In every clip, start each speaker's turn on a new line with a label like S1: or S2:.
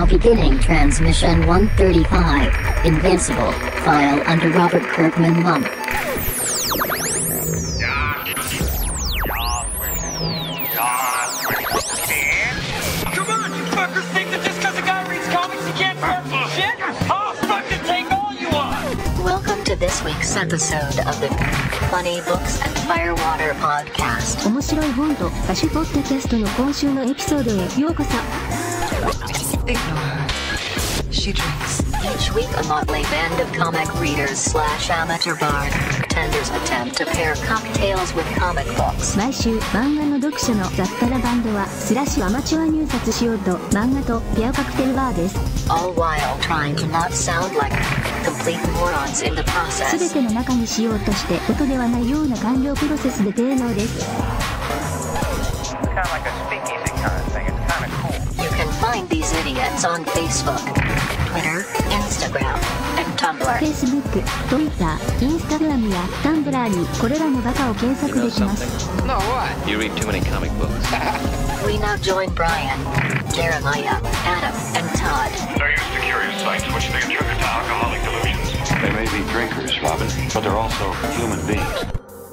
S1: Beginning transmission 135. Invincible. File under Robert Kirkman month.
S2: Come on, you fuckers think that just because a guy reads comics he can't start some shit? I'll fucking take all you want!
S1: Welcome to this week's episode of the Funny Books and Firewater podcast.
S3: 面白い本と歌手ポッドキャストの今週のエピソードへようこそ。
S4: Ignore her. She drinks.
S1: Each week a motley band of comic readers / amateur bartenders attempt to pair cocktails with comic books.
S3: 毎週漫画の読者の雑多なバンドはスラッシュアマチュア入札しようと漫画とペアカクテルバーです。
S1: All while trying to not sound like complete morons in the
S3: すべ
S1: process.
S3: ての中にしようとして音ではないような完了プロセスで低能です。
S5: Kind of like a speakeasy kind of thing. It's kind of cool.
S1: You can find these idiots on Facebook, Twitter, Instagram, and Tumblr.
S3: Facebook、Twitter、Instagram や Tumblr にこれらのバカを検索できます。
S5: No, what? You read too many comic books.
S1: We now join Brian, Jeremiah, Adam, and Todd.
S6: They're used to curious sights which they attribute to alcoholic delusions. They may be drinkers, Robin, but they're also human beings.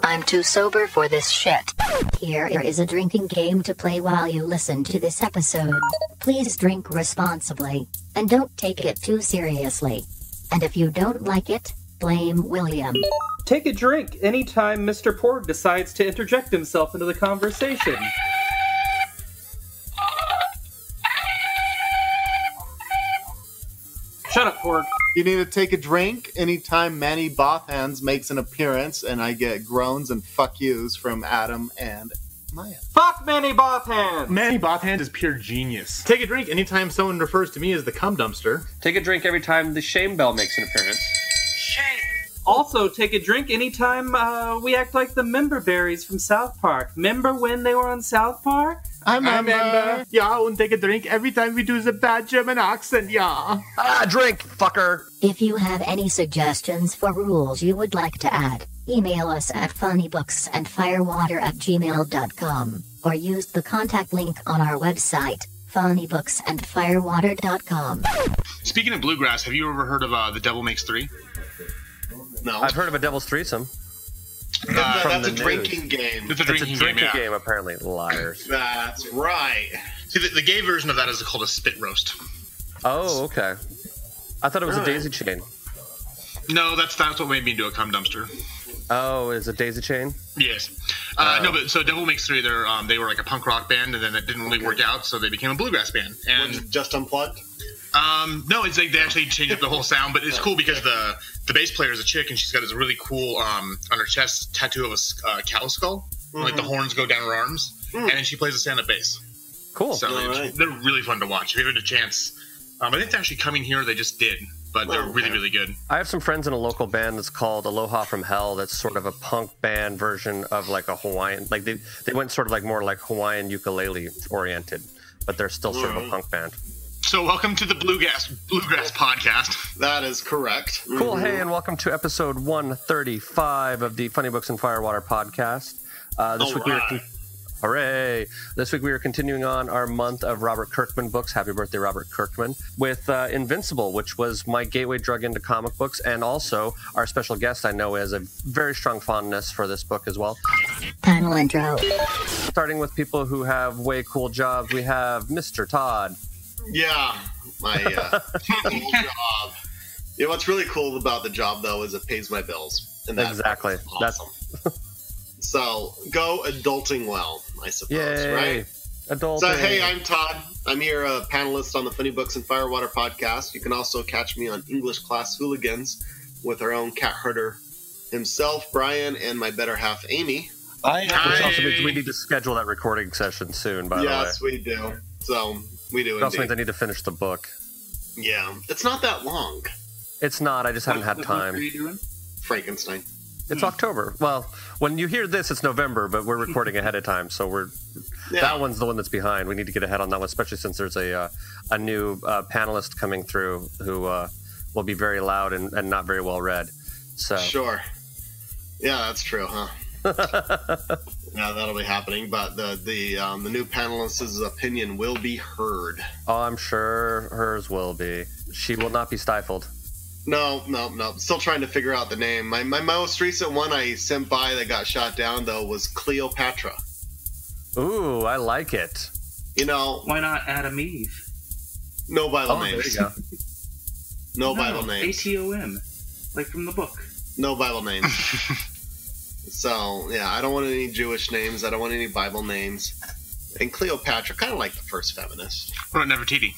S1: I'm too sober for this shit. Here is a drinking game to play while you listen to this episode. Please drink responsibly, and don't take it too seriously. And if you don't like it, blame William.
S7: Take a drink anytime Mr. Porg decides to interject himself into the conversation. Shut up, Porg.
S8: You need to take a drink anytime Manny Bothands makes an appearance, and I get groans and fuck yous from Adam and Maya.
S7: Fuck Manny Bothan!
S9: Manny Bothan is pure genius.
S10: Take a drink anytime someone refers to me as the cum dumpster.
S11: Take a drink every time the Shame Bell makes an appearance.
S2: Shame!
S7: Also, take a drink anytime we act like the member berries from South Park. Remember when they were on South Park?
S8: I remember.
S9: Yeah, and take a drink every time we do the bad German accent, yeah.
S11: Drink, fucker!
S1: If you have any suggestions for rules you would like to add, email us at funnybooksandfirewater@gmail.com or use the contact link on our website, funnybooksandfirewater.com.
S9: Speaking of bluegrass, have you ever heard of The Devil Makes Three?
S8: No.
S11: I've heard of a Devil's Threesome.
S8: That's a drinking game.
S9: It's a drinking
S11: game, apparently. Liars.
S8: That's right.
S9: See, the gay version of that is called a spit roast.
S11: Oh, okay. I thought it was a daisy chain.
S9: No, that's what made me into a cum dumpster.
S11: Oh, is it daisy chain?
S9: Yes. No, but so Devil Makes Three, they were like a punk rock band, and then it didn't really work out, so they became a bluegrass band. And
S8: Was it just unplugged?
S9: no, it's like they actually changed up the whole sound, but it's cool because the bass player is a chick, and she's got this really cool on her chest tattoo of a cow skull. Mm-hmm. Like the horns go down her arms, and then she plays a stand-up bass.
S11: Cool.
S9: So they're really fun to watch. If you ever had a chance, I think they're actually coming here. They just did, but they're really, really good.
S11: I have some friends in a local band that's called Aloha from Hell. That's sort of a punk band version of like a Hawaiian. Like they went sort of like more like Hawaiian ukulele oriented, but they're still sort of a punk band.
S9: So welcome to the Bluegrass podcast.
S8: That is correct.
S11: Cool. Mm-hmm. Hey, and welcome to episode 135 of the Funny Books and Firewater podcast. Hooray! This week we are continuing on our month of Robert Kirkman books. Happy birthday, Robert Kirkman. With Invincible, which was my gateway drug into comic books, and also our special guest I know has a very strong fondness for this book as well.
S1: Panel intro.
S11: Starting with people who have way cool jobs, we have Mr. Todd.
S8: Yeah, my cool job. Yeah, what's really cool about the job, though, is it pays my bills. And that's
S11: exactly.
S8: Awesome. So, go adulting well, I suppose,
S11: Yay.
S8: Right?
S11: Adulting.
S8: So, hey, I'm Todd. I'm here, a panelist on the Funny Books and Firewater podcast. You can also catch me on English Class Hooligans with our own cat herder himself, Brian, and my better half, Amy.
S11: Which also means we need to schedule that recording session soon, by the way.
S8: Yes, we do. So, we do.
S11: It also means I need to finish the book.
S8: Yeah. It's not that long.
S11: It's not. I just haven't had time.
S8: What are you doing? Frankenstein.
S11: It's October. Well, when you hear this, it's November, but we're recording ahead of time, so that one's the one that's behind. We need to get ahead on that one, especially since there's a new panelist coming through who will be very loud and not very well read. So
S8: sure. Yeah, that's true, huh? Yeah, that'll be happening. But the new panelist's opinion will be heard.
S11: Oh, I'm sure hers will be. She will not be stifled.
S8: No. Still trying to figure out the name. My most recent one I sent by that got shot down, though, was Cleopatra.
S11: Ooh, I like it.
S8: You know...
S7: Why not Adam Eve?
S8: No Bible names.
S11: There you go.
S8: No Bible names.
S7: ATOM. Like from the book.
S8: No Bible names. So, yeah, I don't want any Jewish names. I don't want any Bible names. And Cleopatra, kind of like the first feminist.
S9: What about Nefertiti?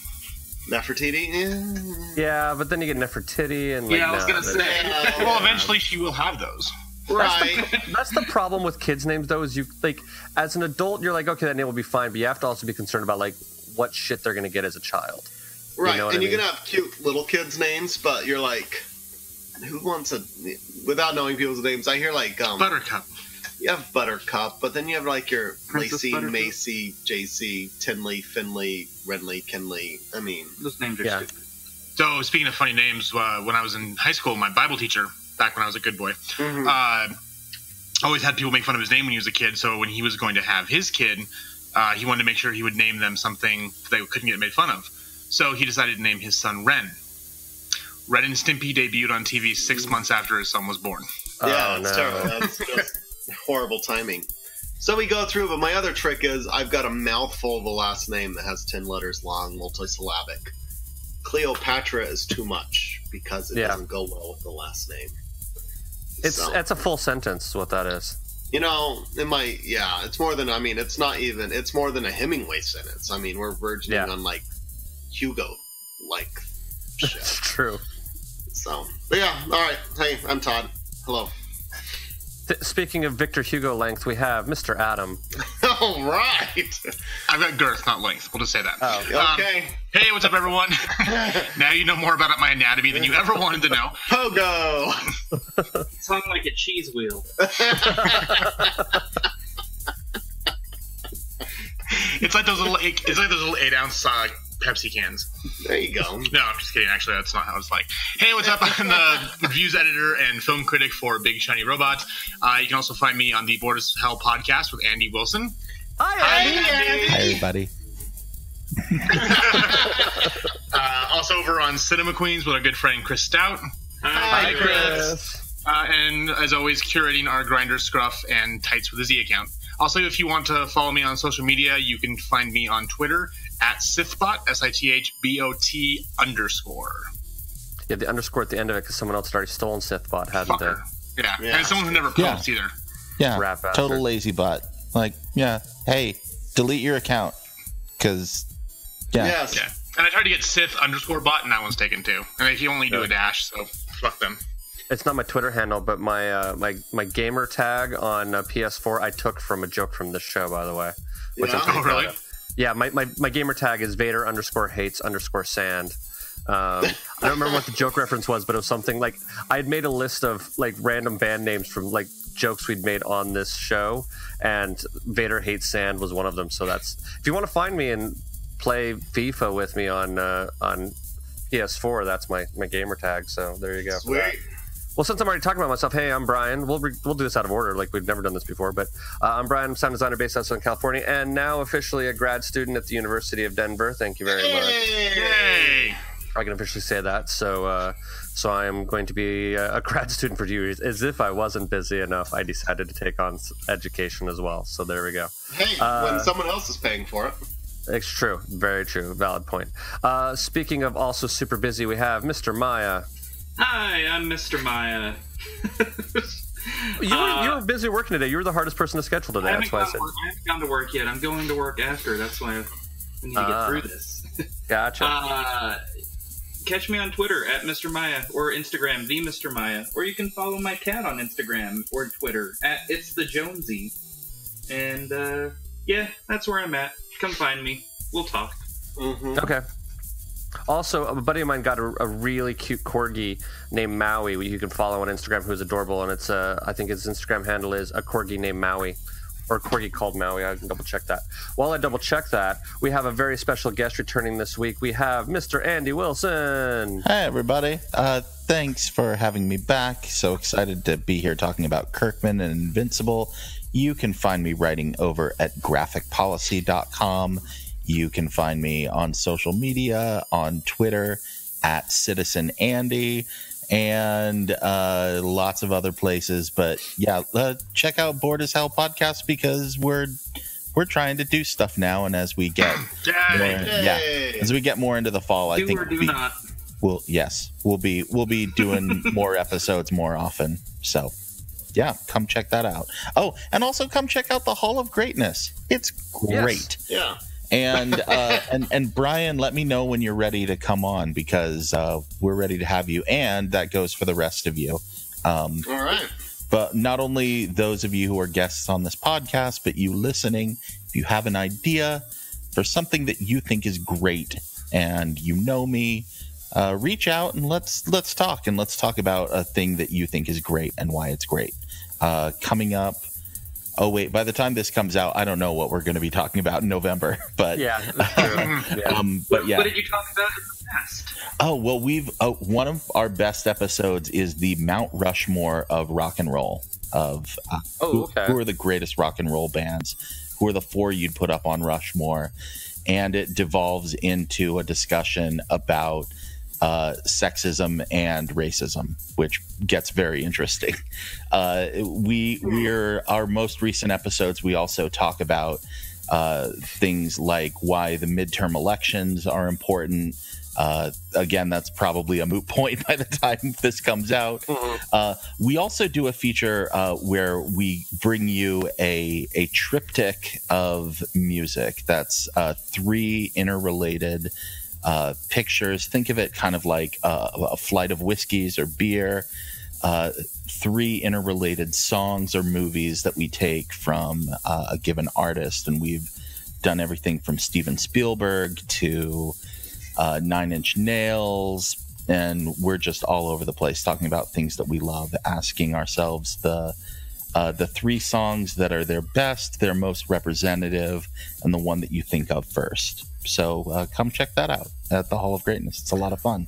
S8: Nefertiti?
S11: Yeah, but then you get Nefertiti and...
S7: I was going to say...
S9: Well, eventually she will have those.
S8: Right.
S11: That's the problem with kids' names, though, is you, like, as an adult, you're like, okay, that name will be fine, but you have to also be concerned about, like, what shit they're going to get as a child.
S8: Right,
S11: you know
S8: and
S11: you're
S8: going to have cute little kids' names, but you're like... Who wants a... Without knowing people's names, I hear, like...
S9: Buttercup.
S8: You have Buttercup, but then you have, like, your
S7: Princess
S8: Lacey,
S7: Buttercup?
S8: Macy, JC, Tinley, Finley, Renly, Kinley. I mean...
S7: Those names are stupid.
S9: So, speaking of funny names, when I was in high school, my Bible teacher, back when I was a good boy, always had people make fun of his name when he was a kid, so when he was going to have his kid, he wanted to make sure he would name them something they couldn't get made fun of. So he decided to name his son Ren. Ren and Stimpy debuted on TV 6 months after his son was born.
S8: Yeah, that's terrible. That's just horrible timing. So we go through, but my other trick is I've got a mouthful of a last name that has 10 letters long, multisyllabic. Cleopatra is too much because it doesn't go well with the last name.
S11: It's a full sentence, what that is.
S8: You know, it's more than, it's more than a Hemingway sentence. I mean, we're verging on, like, Hugo, like, shit.
S11: It's true.
S8: So, but yeah, all right. Hey, I'm Todd. Hello.
S11: Speaking of Victor Hugo length, we have Mr. Adam.
S8: All right.
S9: I've got girth, not length. We'll just say that.
S11: Oh,
S8: okay.
S9: Hey, what's up, everyone? Now you know more about my anatomy than you ever wanted to know.
S8: Pogo.
S7: It's hung like a cheese wheel.
S9: It's like those little 8-ounce Pepsi cans.
S8: There you go.
S9: No, I'm just kidding. Actually, that's not how it's like. Hey, what's up? I'm the reviews editor and film critic for Big Shiny Robots. You can also find me on the Bored as Hell podcast with Andy Wilson.
S11: Hi, Andy.
S12: Hi, everybody.
S9: Also over on Cinema Queens with our good friend Chris Stout.
S11: Hi, Chris.
S9: And as always, curating our Grindr Scruff and Tights with a Z account. Also, if you want to follow me on social media, you can find me on Twitter at Sithbot, SITHBOT _.
S11: Yeah, the underscore at the end of it because someone else had already stolen Sithbot, hadn't they?
S9: Yeah, and someone who never posts either.
S12: Yeah,
S11: Rat bastard.
S12: total lazy bot. Like, yeah, hey, delete your account. Because,
S8: Yes.
S9: Yeah. And I tried to get Sith _bot, and that one's taken too. And if you only do a dash, so fuck them.
S11: It's not my Twitter handle, but my my gamer tag on PS4 I took from a joke from this show, by the way. Which I'm pretty proud of. Yeah, my gamer tag is Vader _hates _sand. I don't remember what the joke reference was, but it was something like I had made a list of like random band names from like jokes we'd made on this show, and Vader hates sand was one of them. So that's if you want to find me and play FIFA with me on PS4, that's my gamer tag. So there you go.
S8: Sweet.
S11: Well, since I'm already talking about myself, hey, I'm Brian. We'll do this out of order, like we've never done this before. But I'm Brian, I'm sound designer based out of Southern California, and now officially a grad student at the University of Denver. Thank you very much.
S9: Yay!
S11: I can officially say that. So I am going to be a grad student for 2 years. As if I wasn't busy enough, I decided to take on education as well. So there we go.
S8: Hey, when someone else is paying for it.
S11: It's true. Very true. Valid point. Speaking of also super busy, we have Mr. Maya.
S7: Hi, I'm Mr. Maya.
S11: You were busy working today. You were the hardest person to schedule today. That's why I said.
S7: I haven't gone to work yet. I'm going to work after. That's why we need to get through this.
S11: Gotcha.
S7: Catch me on Twitter at Mr. Maya or Instagram, the Mr. Maya, or you can follow my cat on Instagram or Twitter at It's the Jonesy. And yeah, that's where I'm at. Come find me. We'll talk.
S8: Mm-hmm.
S11: Okay. Also, a buddy of mine got a really cute corgi named Maui, you can follow on Instagram, who's adorable, and it's I think his Instagram handle is a corgi named Maui. or Corgi called Maui. I can double check that. While I double check that, we have a very special guest returning this week. We have Mr. Andy Wilson.
S12: Hi, everybody. Thanks for having me back. So excited to be here talking about Kirkman and Invincible. You can find me writing over at graphicpolicy.com. You can find me on social media, on Twitter, at Citizen Andy, and lots of other places. But yeah, check out Bored as Hell podcast, because we're trying to do stuff now, and as we get as we get more into the fall, I think we'll be doing more episodes more often. So yeah, come check that out. Oh, and also come check out the Hall of Greatness. It's great.
S8: Yes. Yeah.
S12: And and Brian, let me know when you're ready to come on, because we're ready to have you, and that goes for the rest of you.
S8: All right.
S12: But not only those of you who are guests on this podcast, but you listening, if you have an idea for something that you think is great, and you know me, reach out and let's talk, and let's talk about a thing that you think is great and why it's great. Coming up. Oh, wait, by the time this comes out, I don't know what we're going to be talking about in November. But
S11: yeah, that's true.
S12: But yeah.
S7: What did you talk about in the past?
S12: Oh, well, one of our best episodes is the Mount Rushmore of rock and roll, of who are the greatest rock and roll bands, who are the 4 you'd put up on Rushmore. And it devolves into a discussion about sexism and racism, which gets very interesting. Our most recent episodes, we also talk about things like why the midterm elections are important. Again, that's probably a moot point by the time this comes out. We also do a feature where we bring you a triptych of music that's 3 interrelated pictures. Think of it kind of like a flight of whiskeys or beer. 3 interrelated songs or movies that we take from a given artist, and we've done everything from Steven Spielberg to 9 Inch Nails, and we're just all over the place talking about things that we love, asking ourselves the 3 songs that are their best, their most representative, and the one that you think of first. So come check that out at the Hall of Greatness. It's a lot of fun.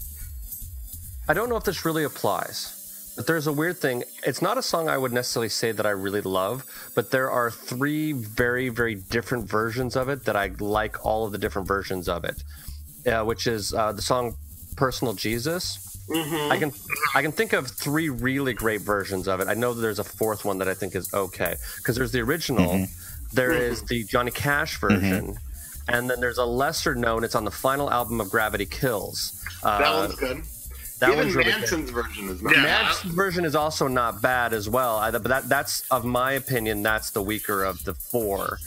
S11: I don't know if this really applies, but there's a weird thing. It's not a song I would necessarily say that I really love, but there are 3 very, very different versions of it that I like, all of the different versions of it, which is the song Personal Jesus. I can think of 3 really great versions of it. I know that there's a 4th one that I think is okay, because there's the original, there is the Johnny Cash version, and then there's a lesser known. It's on the final album of Gravity Kills.
S8: That one's good.
S11: That
S8: Even
S11: one's really
S8: Manson's
S11: good.
S8: version is not
S11: Yeah,
S8: bad.
S11: Manson's version is also not bad as well. But that's, of my opinion, that's the weaker of the 4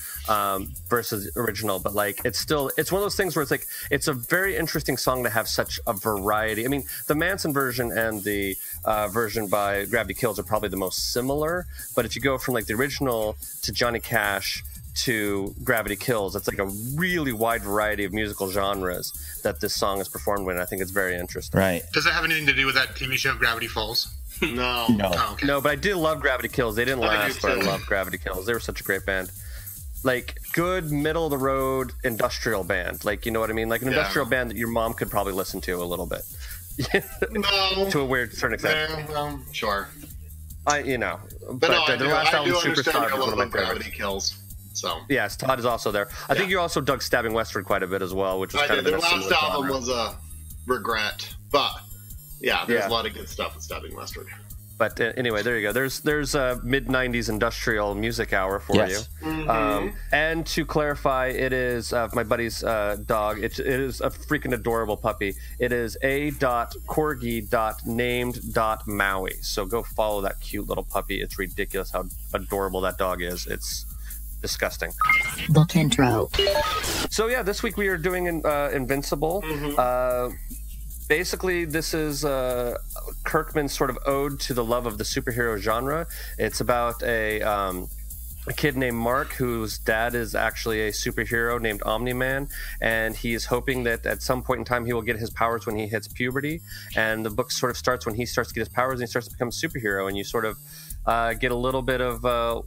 S11: versus original. But like, it's one of those things where it's like, it's a very interesting song to have such a variety. I mean, the Manson version and the version by Gravity Kills are probably the most similar. But if you go from like the original to Johnny Cash to Gravity Kills, it's like a really wide variety of musical genres that this song is performed in. I think it's very interesting.
S12: Right.
S9: Does it have anything to do with that TV show Gravity Falls?
S8: No.
S9: Oh, okay.
S11: No, but I did love Gravity Kills. They didn't last, but I loved Gravity Kills. They were such a great band. Like, good middle of the road industrial band. Like, you know what I mean? Like an industrial band that your mom could probably listen to a little bit.
S8: No.
S11: To a weird certain extent.
S8: Sure.
S11: But
S8: no,
S11: their last album, Superstar,
S8: your
S11: was one of my
S8: love of
S11: favorites.
S8: Gravity Kills. So
S11: yes, Todd is also there. I think you also dug Stabbing Westward quite a bit as well, which was kind of
S8: their
S11: in a
S8: last
S11: similar
S8: album
S11: genre.
S8: was a regret, but there's a lot of good stuff with Stabbing Westward.
S11: But anyway, there you go. There's a mid-90s industrial music hour for you. And to clarify, it is my buddy's dog. It is a freaking adorable puppy. It is a.corgi.named.maui. So go follow that cute little puppy. It's ridiculous how adorable that dog is. It's disgusting.
S1: Book intro.
S11: So yeah, this week we are doing Invincible. Basically, this is Kirkman's sort of ode to the love of the superhero genre. It's about a kid named Mark whose dad is actually a superhero named Omni-Man, and he is hoping that at some point in time he will get his powers when he hits puberty. And the book sort of starts when he starts to get his powers and he starts to become a superhero, and you sort of get a little bit of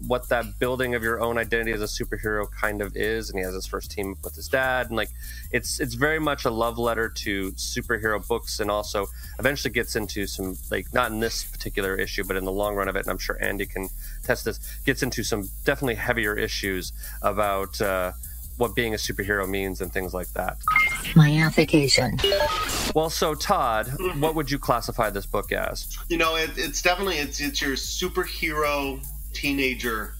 S11: what that building of your own identity as a superhero kind of is. And he has his first team up with his dad, and like it's very much a love letter to superhero books, and also eventually gets into some, like, not in this particular issue, but in the long run of it, and I'm sure Andy can test this, gets into some definitely heavier issues about what being a superhero means and things like that.
S1: Myification.
S11: Well, so Todd, what would you classify this book as?
S8: You know, it's definitely it's your superhero teenager.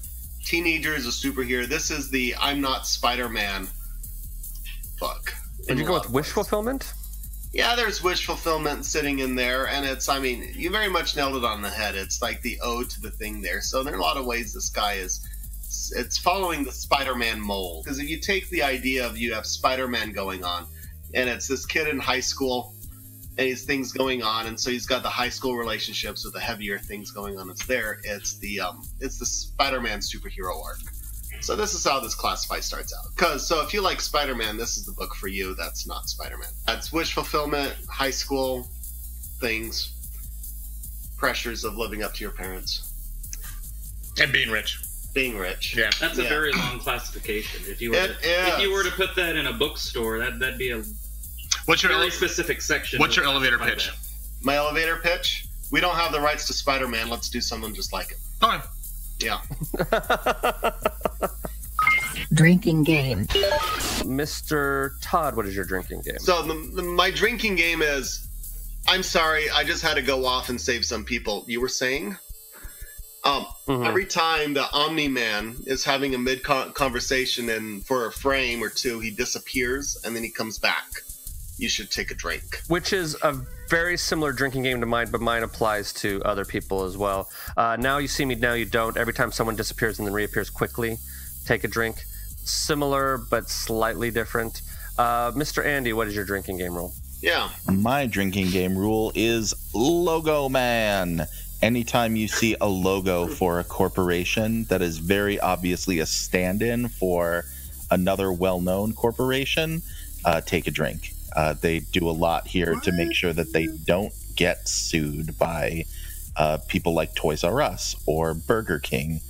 S8: Teenager is a superhero. This is the I'm Not Spider-Man book.
S11: Did you go with wish fulfillment?
S8: Yeah, there's wish fulfillment sitting in there, and it's, I mean, you very much nailed it on the head. It's like the ode to the thing there. So there are a lot of ways this guy is, it's following the Spider-Man mold. Because if you take the idea of you have Spider-Man going on, and it's this kid in high school, and his things going on, and so he's got the high school relationships with the heavier things going on. It's the Spider-Man superhero arc. So this is how this classify starts out. So if you like Spider-Man, this is the book for you. That's not Spider-Man. That's wish fulfillment, high school things, pressures of living up to your parents,
S9: and being rich.
S8: Being rich.
S9: Yeah,
S7: that's a very long classification. If you were to put that in a bookstore, that'd be a very specific section.
S9: What's your elevator pitch?
S8: My elevator pitch? We don't have the rights to Spider-Man. Let's do something just like it.
S9: Okay.
S8: Yeah.
S1: Drinking game.
S11: Mr. Todd, what is your drinking game?
S8: So my drinking game is, I'm sorry, I just had to go off and save some people. You were saying? Every time the Omni-Man is having a mid-conversation and for a frame or two, he disappears and then he comes back. You should take a drink.
S11: Which is a very similar drinking game to mine, but mine applies to other people as well. Now you see me, now you don't. Every time someone disappears and then reappears quickly, take a drink. Similar, but slightly different. Mr. Andy, what is your drinking game rule?
S8: Yeah.
S12: My drinking game rule is Logo Man. Anytime you see a logo for a corporation that is very obviously a stand-in for another well-known corporation, take a drink. They do a lot here to make sure that they don't get sued by people like Toys R Us or Burger King.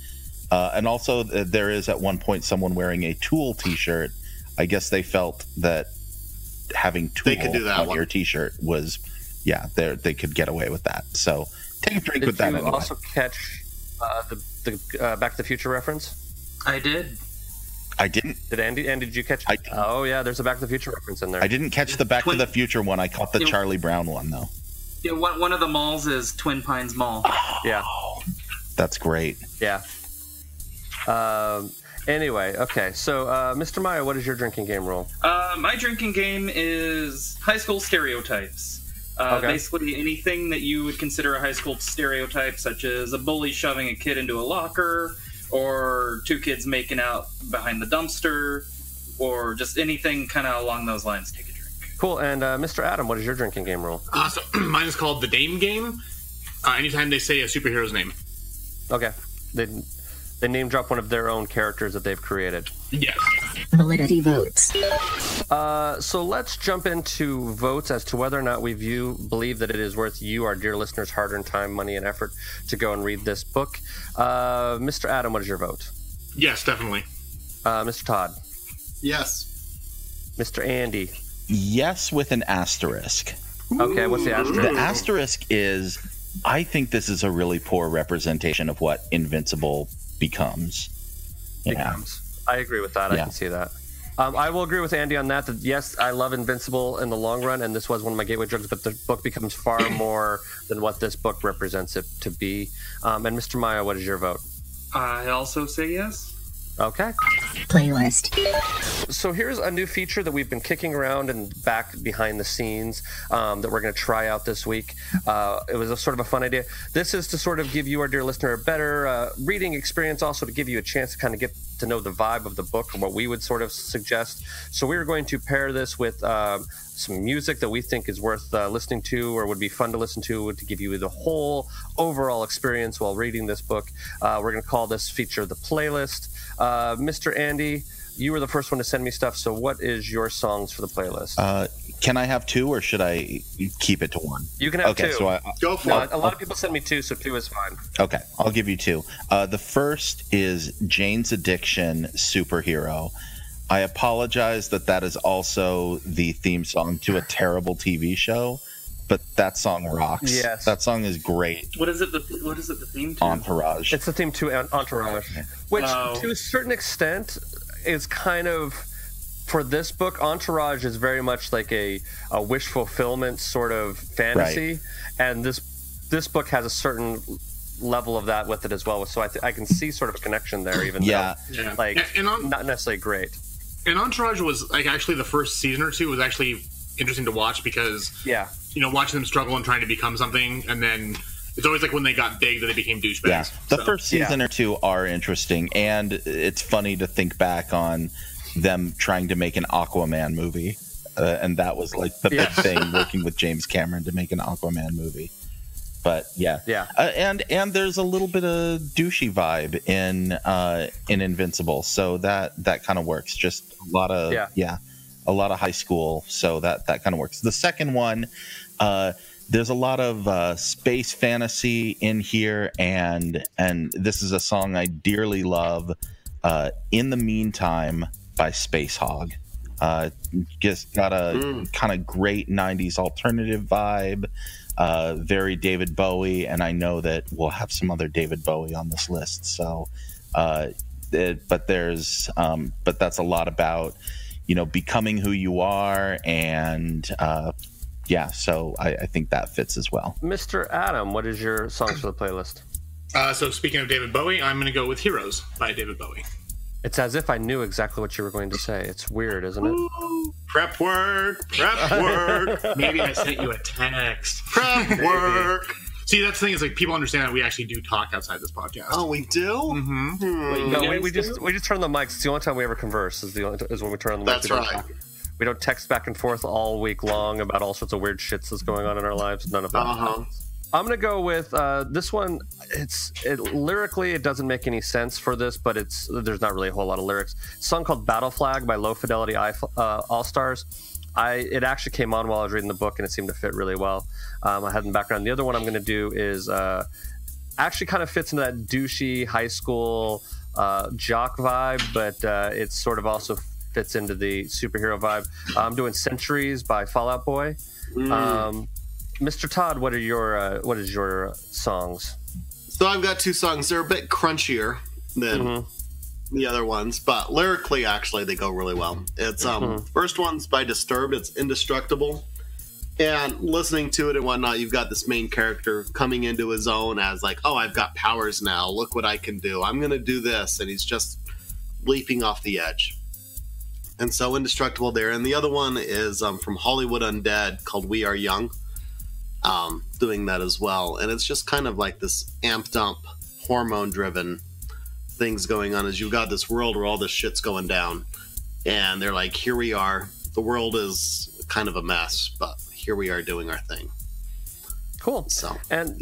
S12: And also, there is at one point someone wearing a Tool t-shirt. I guess they felt that having Tool on your t-shirt was, they could get away with that. So take a drink with that.
S11: Did you also catch the Back to the Future reference?
S7: I did.
S12: I didn't.
S11: Did Andy, did you catch it? Oh, yeah, there's a Back to the Future reference in there.
S12: I didn't catch the Back to the Future one. I caught the Charlie Brown one, though.
S7: Yeah, one of the malls is Twin Pines Mall.
S11: Yeah.
S12: That's great.
S11: Yeah. Anyway, okay, so Mr. Maya, what is your drinking game rule?
S7: My drinking game is high school stereotypes. Basically anything that you would consider a high school stereotype, such as a bully shoving a kid into a locker, or two kids making out behind the dumpster, or just anything kind of along those lines. Take a drink.
S11: Cool, and Mr. Adam, what is your drinking game rule?
S9: So mine is called the Dame Game. Anytime they say a superhero's name.
S11: Okay. They name drop one of their own characters that they've created.
S9: Yes.
S1: Validity votes.
S11: So let's jump into votes as to whether or not we believe that it is worth you, our dear listeners, hard-earned time, money, and effort to go and read this book. Mr. Adam, what is your vote?
S9: Yes, definitely.
S11: Mr. Todd?
S8: Yes.
S11: Mr. Andy?
S12: Yes, with an asterisk.
S11: Okay, what's the asterisk?
S12: The asterisk is, I think this is a really poor representation of what Invincible becomes.
S11: I agree with that. I can see that. I will agree with Andy on that yes, I love Invincible in the long run, and this was one of my gateway drugs, but the book becomes far more than what this book represents it to be. And Mr. Maya, what is your vote?
S7: I also say yes.
S11: Okay.
S1: Playlist.
S11: So here's a new feature that we've been kicking around and back behind the scenes that we're going to try out this week. It was a sort of a fun idea. This is to sort of give you, our dear listener, a better reading experience, also to give you a chance to kind of get to know the vibe of the book and what we would sort of suggest. So we're going to pair this with some music that we think is worth listening to or would be fun to listen to give you the whole overall experience while reading this book. We're going to call this feature the playlist. Mr. Andy, you were the first one to send me stuff. So what is your songs for the playlist?
S12: Can I have 2, or should I keep it to 1?
S11: You can have 2.
S12: So
S8: Go for it.
S11: A lot of people send me 2, so 2 is fine.
S12: Okay, I'll give you 2. The first is Jane's Addiction, Superhero. I apologize that is also the theme song to a terrible TV show, but that song rocks.
S11: Yes.
S12: That song is great.
S7: What is it the theme to?
S12: Entourage.
S11: It's the theme to Entourage, which to a certain extent is kind of, for this book, Entourage is very much like a wish fulfillment sort of fantasy,
S12: right.
S11: And this book has a certain level of that with it as well. So I can see sort of a connection there, even though like not necessarily great.
S9: And Entourage was like actually the first season or 2 was actually interesting to watch because watching them struggle and trying to become something, and then it's always like when they got big that they became douchebags.
S12: Yeah, the first season or 2 are interesting, and it's funny to think back on them trying to make an Aquaman movie, and that was like the big thing, working with James Cameron to make an Aquaman movie. But and there's a little bit of douchey vibe in Invincible, so that kind of works. Just a lot of a lot of high school, so that kind of works. The second one, there's a lot of space fantasy in here, and this is a song I dearly love. In the Meantime by Space Hog. Just got a kind of great 90s alternative vibe. Very David Bowie, and I know that we'll have some other David Bowie on this list. So, but that's a lot about, becoming who you are, and so I think that fits as well.
S11: Mr. Adam, what is your songs for the playlist?
S9: So speaking of David Bowie, I'm going to go with Heroes by David Bowie.
S11: It's as if I knew exactly what you were going to say. It's weird, isn't it?
S8: Ooh, prep work.
S9: Maybe I sent you a text. Prep work. See, that's the thing is like people understand that we actually do talk outside this podcast.
S8: Oh, we do?
S11: Mm-hmm. No, we just turn the mics. It's the only time we ever converse is when we turn on the mics.
S8: That's right.
S11: We don't text back and forth all week long about all sorts of weird shits that's going on in our lives. None of that. I'm gonna go with this one. Lyrically, it doesn't make any sense for this, but there's not really a whole lot of lyrics. It's a song called "Battle Flag" by Low Fidelity All Stars. It actually came on while I was reading the book, and it seemed to fit really well. I had in the background. The other one I'm going to do is actually kind of fits into that douchey high school jock vibe, but it sort of also fits into the superhero vibe. I'm doing "Centuries" by Fall Out Boy. Mr. Todd, what is your songs?
S8: So I've got 2 songs. They're a bit crunchier than the other ones, but lyrically, actually, they go really well. It's first one's by Disturbed. It's Indestructible, and listening to it and whatnot, you've got this main character coming into his own as like, oh, I've got powers now. Look what I can do. I'm gonna do this, and he's just leaping off the edge. And so Indestructible there. And the other one is from Hollywood Undead called We Are Young. Doing that as well, and it's just kind of like this amped up, hormone driven things going on as you've got this world where all this shit's going down, and they're like, here we are, the world is kind of a mess, but here we are doing our thing.
S11: Cool.
S8: So,
S11: and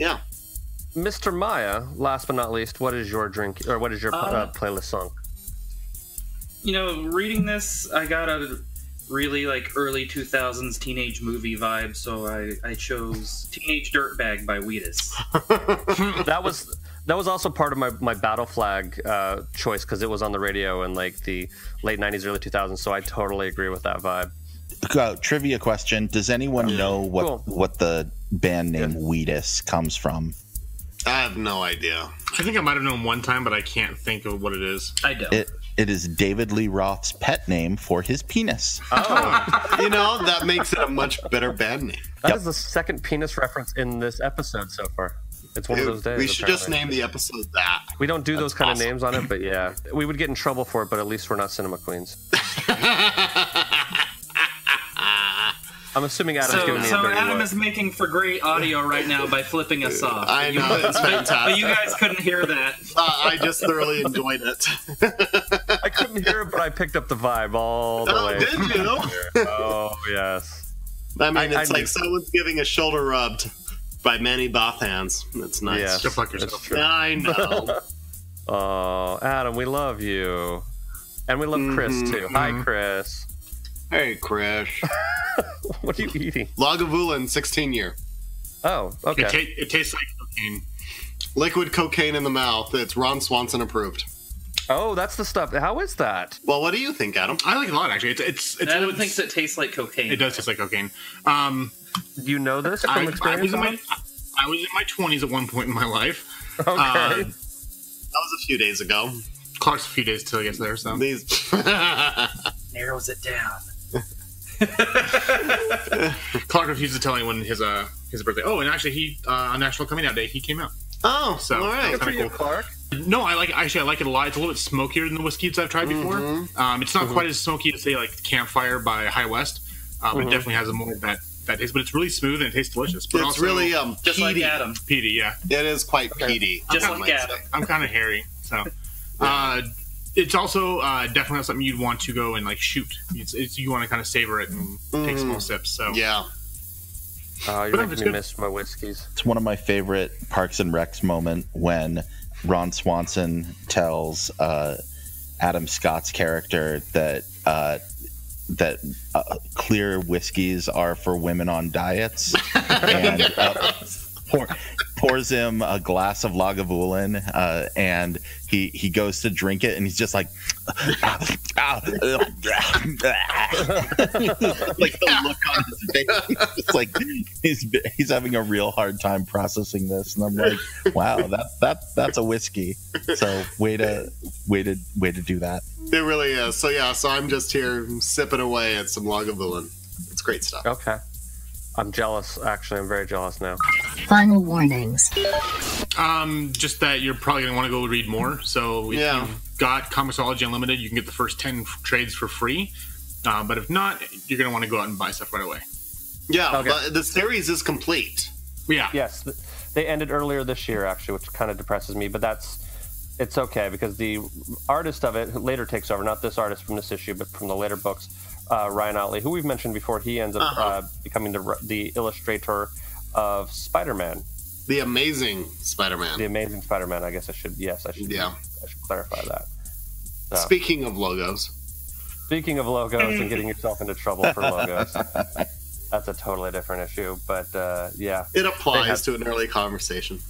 S11: Mr. Maya, last but not least, what is your playlist song?
S7: Reading this, I got a really early 2000s teenage movie vibe, so I chose Teenage Dirtbag by Wheatus.
S11: that was also part of my Battle Flag choice, because it was on the radio in the late 90s, early 2000s, so I totally agree with that vibe.
S12: Trivia question: does anyone know what the band name Wheatus comes from?
S8: I have no idea.
S9: I think I might have known one time, but I can't think of what it is.
S7: I don't.
S12: It is David Lee Roth's pet name for his penis.
S8: Oh. That makes it a much better band name.
S11: That is the second penis reference in this episode so far. It's one of those days.
S8: We should just name the episode that.
S11: We don't do those kind of names on it, but yeah. We would get in trouble for it, but at least we're not cinema queens. I'm assuming Adam's giving me a dirty
S7: Adam
S11: look.
S7: is making for great audio right now by flipping us off.
S8: I know, it's fantastic.
S7: But you guys couldn't hear that.
S8: I just thoroughly enjoyed it.
S11: I couldn't hear it, but I picked up the vibe all the way.
S8: Did you?
S11: Oh, yes.
S8: I mean, it's like someone's giving a shoulder rubbed by Manny Bothans. That's nice.
S11: Yes,
S9: go fuck yourself.
S8: I know.
S11: Oh, Adam, we love you. And we love Chris, too. Hi, Chris.
S8: Hey, Chris.
S11: What are you eating?
S8: Lagavulin 16-year.
S11: Oh, okay.
S9: It tastes like cocaine.
S8: Liquid cocaine in the mouth. It's Ron Swanson approved.
S11: Oh, that's the stuff. How is that?
S8: Well, what do you think, Adam?
S9: I like it a lot, actually.
S7: Adam thinks it tastes like cocaine.
S9: It does taste like cocaine.
S11: You know this from experience?
S9: I was in my 20s at one point in my life.
S11: Okay.
S8: That was a few days ago.
S9: Clark's a few days till he gets there, so.
S7: Narrows it down.
S9: Clark refused to tell anyone his birthday. Oh, and actually, on National Coming Out Day, he came out.
S8: Oh,
S9: so
S8: all right.
S9: Good for you, Clark. No, I like it a lot. It's a little bit smokier than the whiskeys I've tried before. It's not quite as smoky as, say, like Campfire by High West. But it definitely has more of that taste. But it's really smooth and it tastes delicious. But
S8: it's
S9: also,
S8: really
S7: just
S8: peaty.
S7: like Adam.
S9: Peaty, yeah.
S8: It is quite peaty.
S7: Just like Adam.
S9: I'm kind of hairy, so. It's also definitely not something you'd want to go and like shoot. You want to kind of savor it and take small sips. So
S8: yeah.
S11: You're making me miss my whiskeys.
S12: It's one of my favorite Parks and Recs moment when Ron Swanson tells Adam Scott's character that clear whiskeys are for women on diets, and pours him a glass of Lagavulin, and he goes to drink it, and he's just like, like the look on his face, it's like he's having a real hard time processing this, and I'm like, wow, that's a whiskey. So way to do that.
S8: It really is. So yeah, so I'm just here sipping away at some Lagavulin. It's great stuff.
S11: Okay. I'm jealous, actually. I'm very jealous now.
S1: Final warnings.
S9: Just that you're probably going to want to go read more. So if you've got Comicsology Unlimited, you can get the first 10 trades for free. But if not, you're going to want to go out and buy stuff right away.
S8: Yeah, okay. The series is complete.
S9: Yeah.
S11: Yes. They ended earlier this year, actually, which kind of depresses me. But it's okay, because the artist of it later takes over. Not this artist from this issue, but from the later books. Ryan Otley, who we've mentioned before, he ends up becoming the illustrator of Spider-Man.
S8: The Amazing Spider-Man.
S11: The Amazing Spider-Man. I should clarify that. So.
S8: Speaking of logos
S11: and getting yourself into trouble for logos, that's a totally different issue. But yeah,
S8: it applies to an early conversation.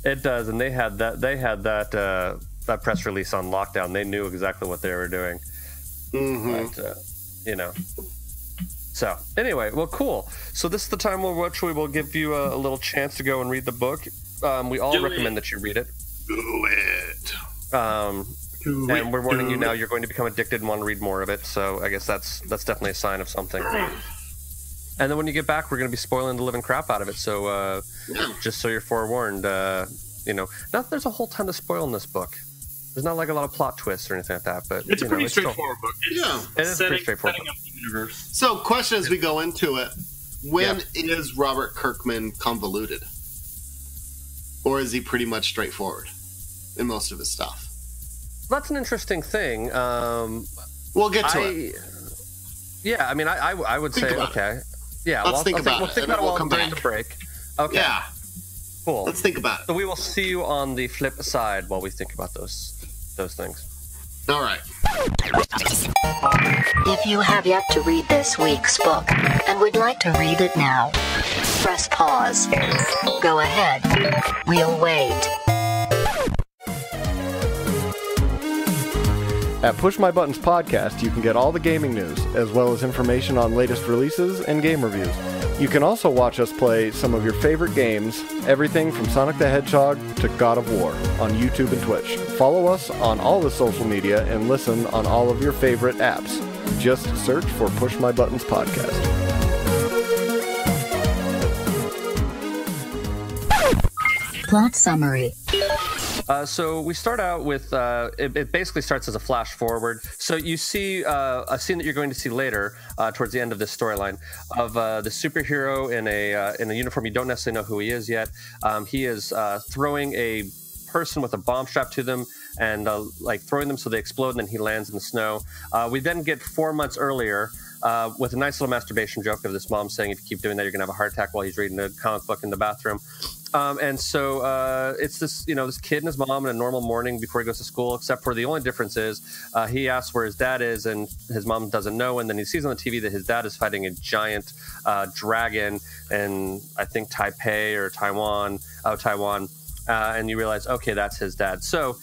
S11: It does, and they had that press release on lockdown. They knew exactly what they were doing. But, So anyway, well, cool. So this is the time which we will give you a little chance to go and read the book. We all recommend that you read it.
S8: Do it.
S11: And we're warning you now, you're going to become addicted and want to read more of it. So I guess that's definitely a sign of something. And then when you get back, we're going to be spoiling the living crap out of it. So just so you're forewarned, not that there's a whole ton to spoil in this book. There's not like a lot of plot twists or anything like that, but
S9: it's a pretty straightforward book.
S11: It is pretty straightforward.
S7: Setting up the universe.
S8: So, question as we go into it: when is Robert Kirkman convoluted, or is he pretty much straightforward in most of his stuff?
S11: That's an interesting thing.
S8: We'll get to it.
S11: Yeah, I mean, I would say okay. Yeah,
S8: let's think about it.
S11: We'll think about it while during the break. Okay.
S8: Yeah.
S11: Cool.
S8: Let's think about it.
S11: So we will see you on the flip side while we think about those things.
S8: All right.
S1: If you have yet to read this week's book and would like to read it now, press pause. Go ahead. We'll wait.
S13: At Push My Buttons Podcast, you can get all the gaming news, as well as information on latest releases and game reviews. You can also watch us play some of your favorite games, everything from Sonic the Hedgehog to God of War, on YouTube and Twitch. Follow us on all the social media and listen on all of your favorite apps. Just search for Push My Buttons Podcast.
S1: Plot summary.
S11: So we start out with, it basically starts as a flash forward. So you see a scene that you're going to see later, towards the end of this storyline, of the superhero in a uniform. You don't necessarily know who he is yet. He is throwing a person with a bomb strapped to them and throwing them so they explode, and then he lands in the snow. We then get 4 months earlier with a nice little masturbation joke of this mom saying, if you keep doing that, you're going to have a heart attack, while he's reading a comic book in the bathroom. And so it's this, this kid and his mom in a normal morning before he goes to school, except for the only difference is he asks where his dad is, and his mom doesn't know. And then he sees on the TV that his dad is fighting a giant dragon in, I think, Taipei or Taiwan. And you realize, okay, that's his dad. So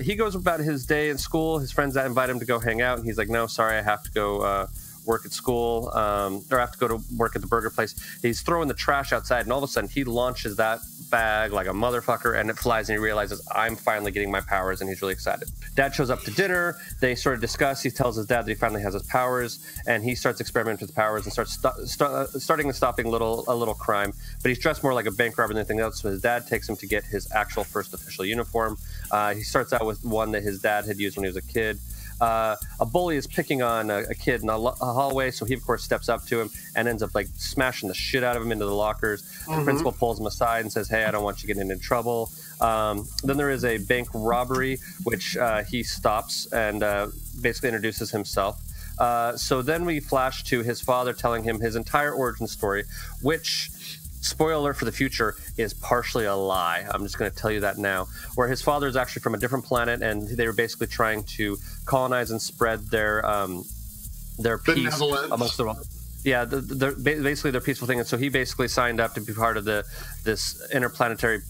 S11: he goes about his day in school. His friends invite him to go hang out, and he's like, no, sorry, I have to go work at school, or have to go to work at the burger place. He's throwing the trash outside, and all of a sudden he launches that bag like a motherfucker, and it flies, and he realizes, I'm finally getting my powers, and he's really excited. Dad shows up to dinner. They sort of discuss. He tells his dad that he finally has his powers, and he starts experimenting with the powers and starts starting and stopping a little crime. But he's dressed more like a bank robber than anything else, so his dad takes him to get his actual first official uniform. He starts out with one that his dad had used when he was a kid. A bully is picking on a kid in a hallway, so he of course steps up to him and ends up like smashing the shit out of him into the lockers. The principal pulls him aside and says, hey, I don't want you getting into trouble. Then there is a bank robbery, which he stops and basically introduces himself. So then we flash to his father telling him his entire origin story, which, spoiler alert for the future, is partially a lie. I'm just going to tell you that now. Where his father is actually from a different planet, and they were basically trying to colonize and spread their peace amongst the world. Yeah, basically their peaceful thing. And so he basically signed up to be part of this interplanetary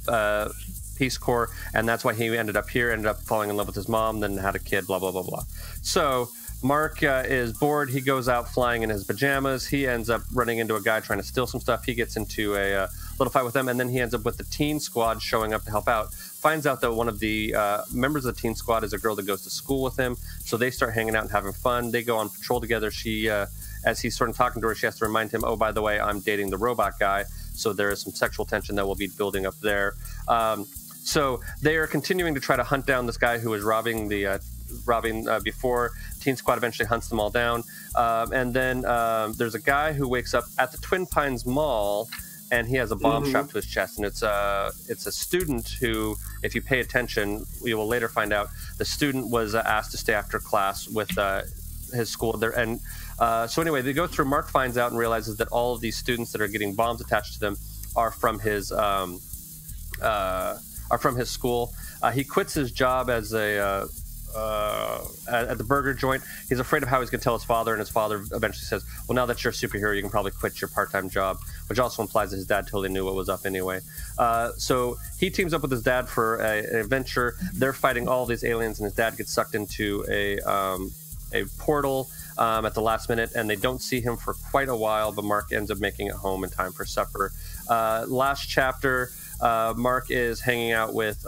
S11: Peace Corps, and that's why he ended up here, ended up falling in love with his mom, then had a kid, blah, blah, blah, blah. So Mark is bored. He goes out flying in his pajamas. He ends up running into a guy trying to steal some stuff. He gets into a little fight with them, and then he ends up with the teen squad showing up to help out. Finds out that one of the members of the teen squad is a girl that goes to school with him, so they start hanging out and having fun. They go on patrol together. She, as he's sort of talking to her, she has to remind him, oh, by the way, I'm dating the robot guy, so there is some sexual tension that will be building up there. So they are continuing to try to hunt down this guy who was robbing before. Teen Squad eventually hunts them all down. And then there's a guy who wakes up at the Twin Pines Mall, and he has a bomb strapped to his chest. And it's a student who, if you pay attention, we will later find out the student was asked to stay after class with his school there. And so anyway, they go through. Mark finds out and realizes that all of these students that are getting bombs attached to them are from his school. He quits his job as a at the burger joint. He's afraid of how he's going to tell his father, and his father eventually says, well, now that you're a superhero, you can probably quit your part-time job, which also implies that his dad totally knew what was up anyway. So he teams up with his dad for an adventure. They're fighting all these aliens, and his dad gets sucked into a portal at the last minute, and they don't see him for quite a while, but Mark ends up making it home in time for supper. Last chapter, Mark is hanging out with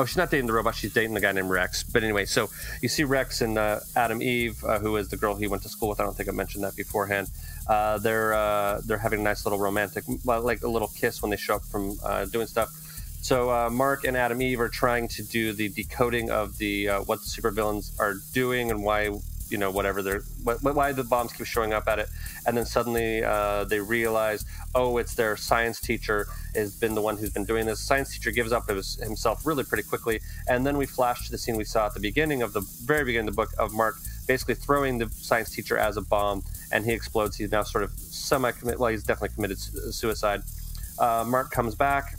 S11: she's not dating the robot, she's dating the guy named Rex. But anyway, so you see Rex and Adam Eve, who is the girl he went to school with. I don't think I mentioned that beforehand. They're having a nice little romantic, like a little kiss when they show up from doing stuff. So Mark and Adam Eve are trying to do the decoding of the what the supervillains are doing and why, whatever why the bombs keep showing up at it. And then suddenly they realize, oh, it's their science teacher has been the one who's been doing this. Science teacher gives up himself really pretty quickly. And then we flash to the scene we saw at the very beginning of the book, of Mark basically throwing the science teacher as a bomb, and he explodes. He's now sort of he's definitely committed suicide. Mark comes back,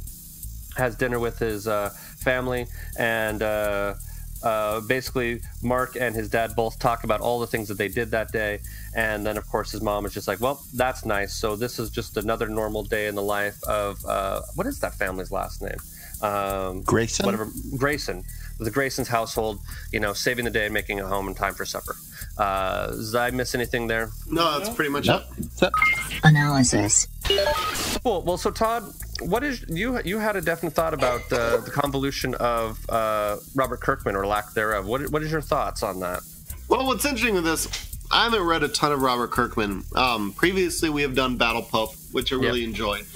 S11: has dinner with his family, and basically Mark and his dad both talk about all the things that they did that day. And then of course his mom is just like, well, that's nice, so this is just another normal day in the life of what is that family's last name?
S12: Grayson?
S11: Grayson. The Grayson's household, saving the day and making it home in time for supper. Did I miss anything there?
S8: No, that's pretty much it.
S1: Analysis.
S11: Cool. Well, so Todd, what is you had a definite thought about the convolution of Robert Kirkman, or lack thereof. What is your thoughts on that?
S8: Well, what's interesting with this, I haven't read a ton of Robert Kirkman. Previously, we have done Battle Pope, which I really enjoyed.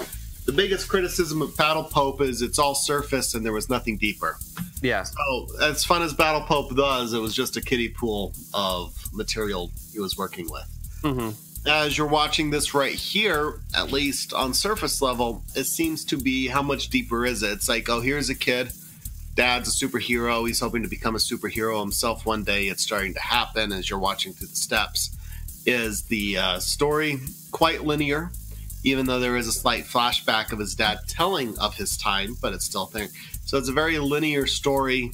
S8: The biggest criticism of Battle Pope is it's all surface and there was nothing deeper.
S11: Yeah.
S8: So, as fun as Battle Pope does, it was just a kiddie pool of material he was working with.
S11: Mm-hmm.
S8: As you're watching this right here, at least on surface level, it seems to be how much deeper is it? It's like, oh, here's a kid. Dad's a superhero. He's hoping to become a superhero himself one day. It's starting to happen as you're watching through the steps. Is the story quite linear? even though there is a slight flashback of his dad telling of his time, but it's still there. So it's a very linear story.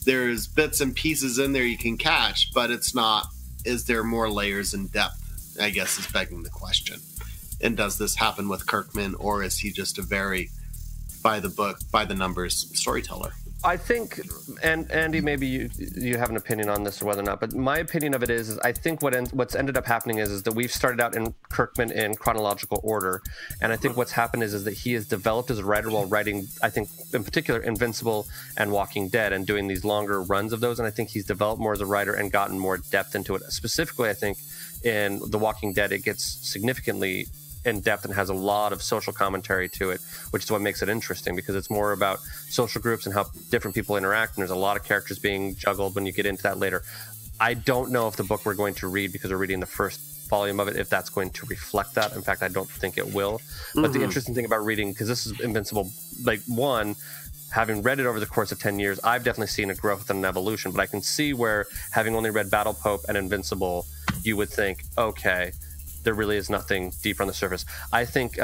S8: There's bits and pieces in there you can catch, but it's not, is there more layers and depth, I guess is begging the question. And does this happen with Kirkman, or is he just a very by the book, by the numbers storyteller?
S11: I think, and Andy, maybe you have an opinion on this or whether or not, but my opinion of it is I think what's ended up happening is that we've started out in Kirkman in chronological order, and I think what's happened is that he has developed as a writer while writing, I think, in particular, Invincible and Walking Dead, and doing these longer runs of those, and I think he's developed more as a writer and gotten more depth into it. Specifically, I think in The Walking Dead, it gets significantly in depth and has a lot of social commentary to it, which is what makes it interesting, because it's more about social groups and how different people interact, and there's a lot of characters being juggled when you get into that later. I don't know if the book we're going to read, because we're reading the first volume of it, if that's going to reflect that. In fact, I don't think it will. But the interesting thing about reading, because this is Invincible, like, one, having read it over the course of 10 years, I've definitely seen a growth and an evolution, but I can see where, having only read Battle Pope and Invincible, you would think, okay, there really is nothing deeper on the surface. I think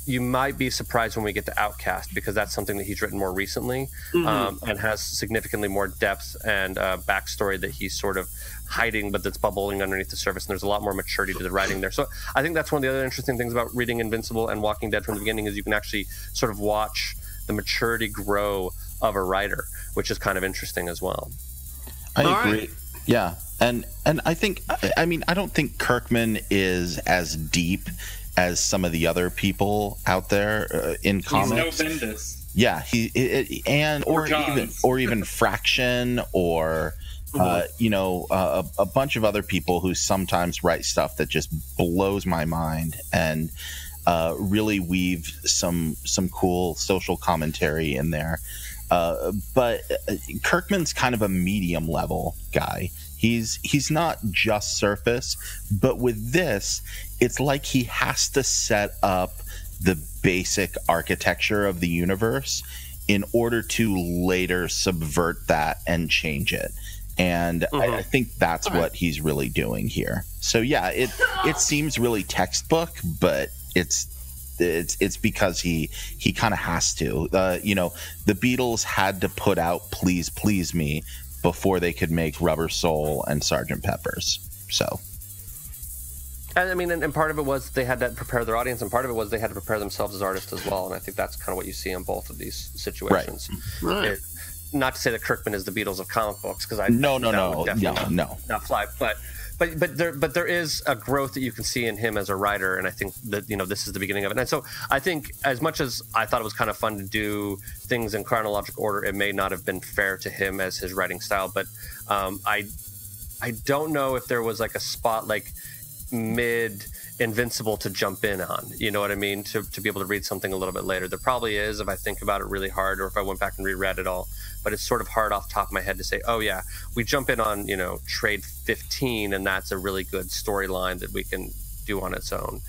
S11: you might be surprised when we get to Outcast, because that's something that he's written more recently, and has significantly more depth and backstory that he's sort of hiding, but that's bubbling underneath the surface. And there's a lot more maturity to the writing there. So I think that's one of the other interesting things about reading Invincible and Walking Dead from the beginning, is you can actually sort of watch the maturity grow of a writer, which is kind of interesting as well.
S12: I agree. Yeah. And I think, I mean, I don't think Kirkman is as deep as some of the other people out there in comics.
S7: He's no Bendis.
S12: Yeah, or even Fraction, or a bunch of other people who sometimes write stuff that just blows my mind and really weave some cool social commentary in there. But Kirkman's kind of a medium level guy. He's not just surface, but with this, it's like he has to set up the basic architecture of the universe in order to later subvert that and change it. And I think that's what he's really doing here. So yeah, it seems really textbook, but it's because he kind of has to. The Beatles had to put out Please Please Me before they could make Rubber Soul and Sgt. Pepper's. So,
S11: and I mean, and part of it was they had to prepare their audience, and part of it was they had to prepare themselves as artists as well. And I think that's kind of what you see in both of these situations. Right. Not to say that Kirkman is the Beatles of comic books, because no, not fly. But there is a growth that you can see in him as a writer, and I think that this is the beginning of it. And so I think, as much as I thought it was kind of fun to do things in chronological order, it may not have been fair to him as his writing style. But I don't know if there was like a spot like mid Invincible to jump in on, you know what I mean, to be able to read something a little bit later. There probably is, if I think about it really hard, or if I went back and reread it all. But it's sort of hard off the top of my head to say, oh yeah, we jump in on Trade 15, and that's a really good storyline that we can do on its own,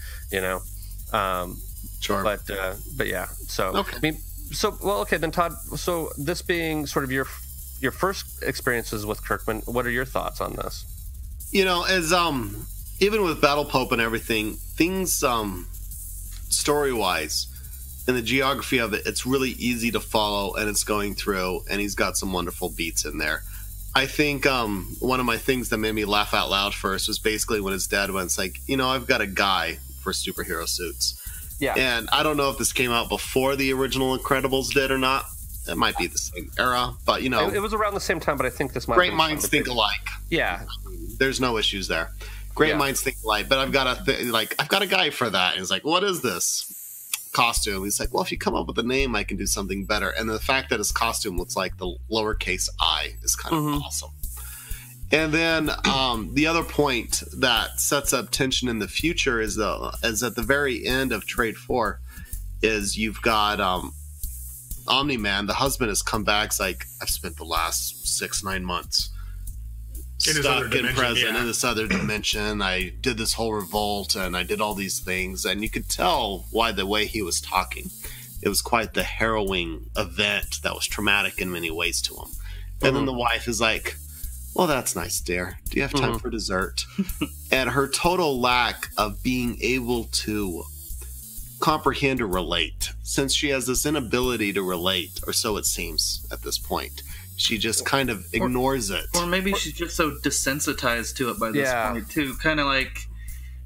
S8: Sure.
S11: But yeah. So okay. I mean, okay then, Todd. So this being sort of your first experiences with Kirkman, what are your thoughts on this?
S8: As even with Battle Pope and everything, things story-wise and the geography of it, it's really easy to follow, and it's going through, and he's got some wonderful beats in there. I think one of my things that made me laugh out loud first was basically when his dad went, it's like, I've got a guy for superhero suits. Yeah. And I don't know if this came out before the original Incredibles did or not. It might be the same era, but
S11: it was around the same time, but I think this might
S8: Great minds think alike.
S11: Yeah.
S8: There's no issues there. Great minds think alike, but I've got a guy for that. And he's like, what is this costume? He's like, well, if you come up with a name, I can do something better. And the fact that his costume looks like the lowercase I is kind of awesome. And then the other point that sets up tension in the future is at the very end of Trade 4 is you've got Omni-Man. The husband has come back. It's like, I've spent the last 6-9 months stuck in present in this other dimension. I did this whole revolt, and I did all these things, and you could tell why the way he was talking. It was quite the harrowing event that was traumatic in many ways to him. And then the wife is like, well, that's nice, dear. Do you have time for dessert? And her total lack of being able to comprehend or relate, since she has this inability to relate, or so it seems at this point. She just kind of ignores it.
S7: Or maybe she's just so desensitized to it by this point, too. Kind of like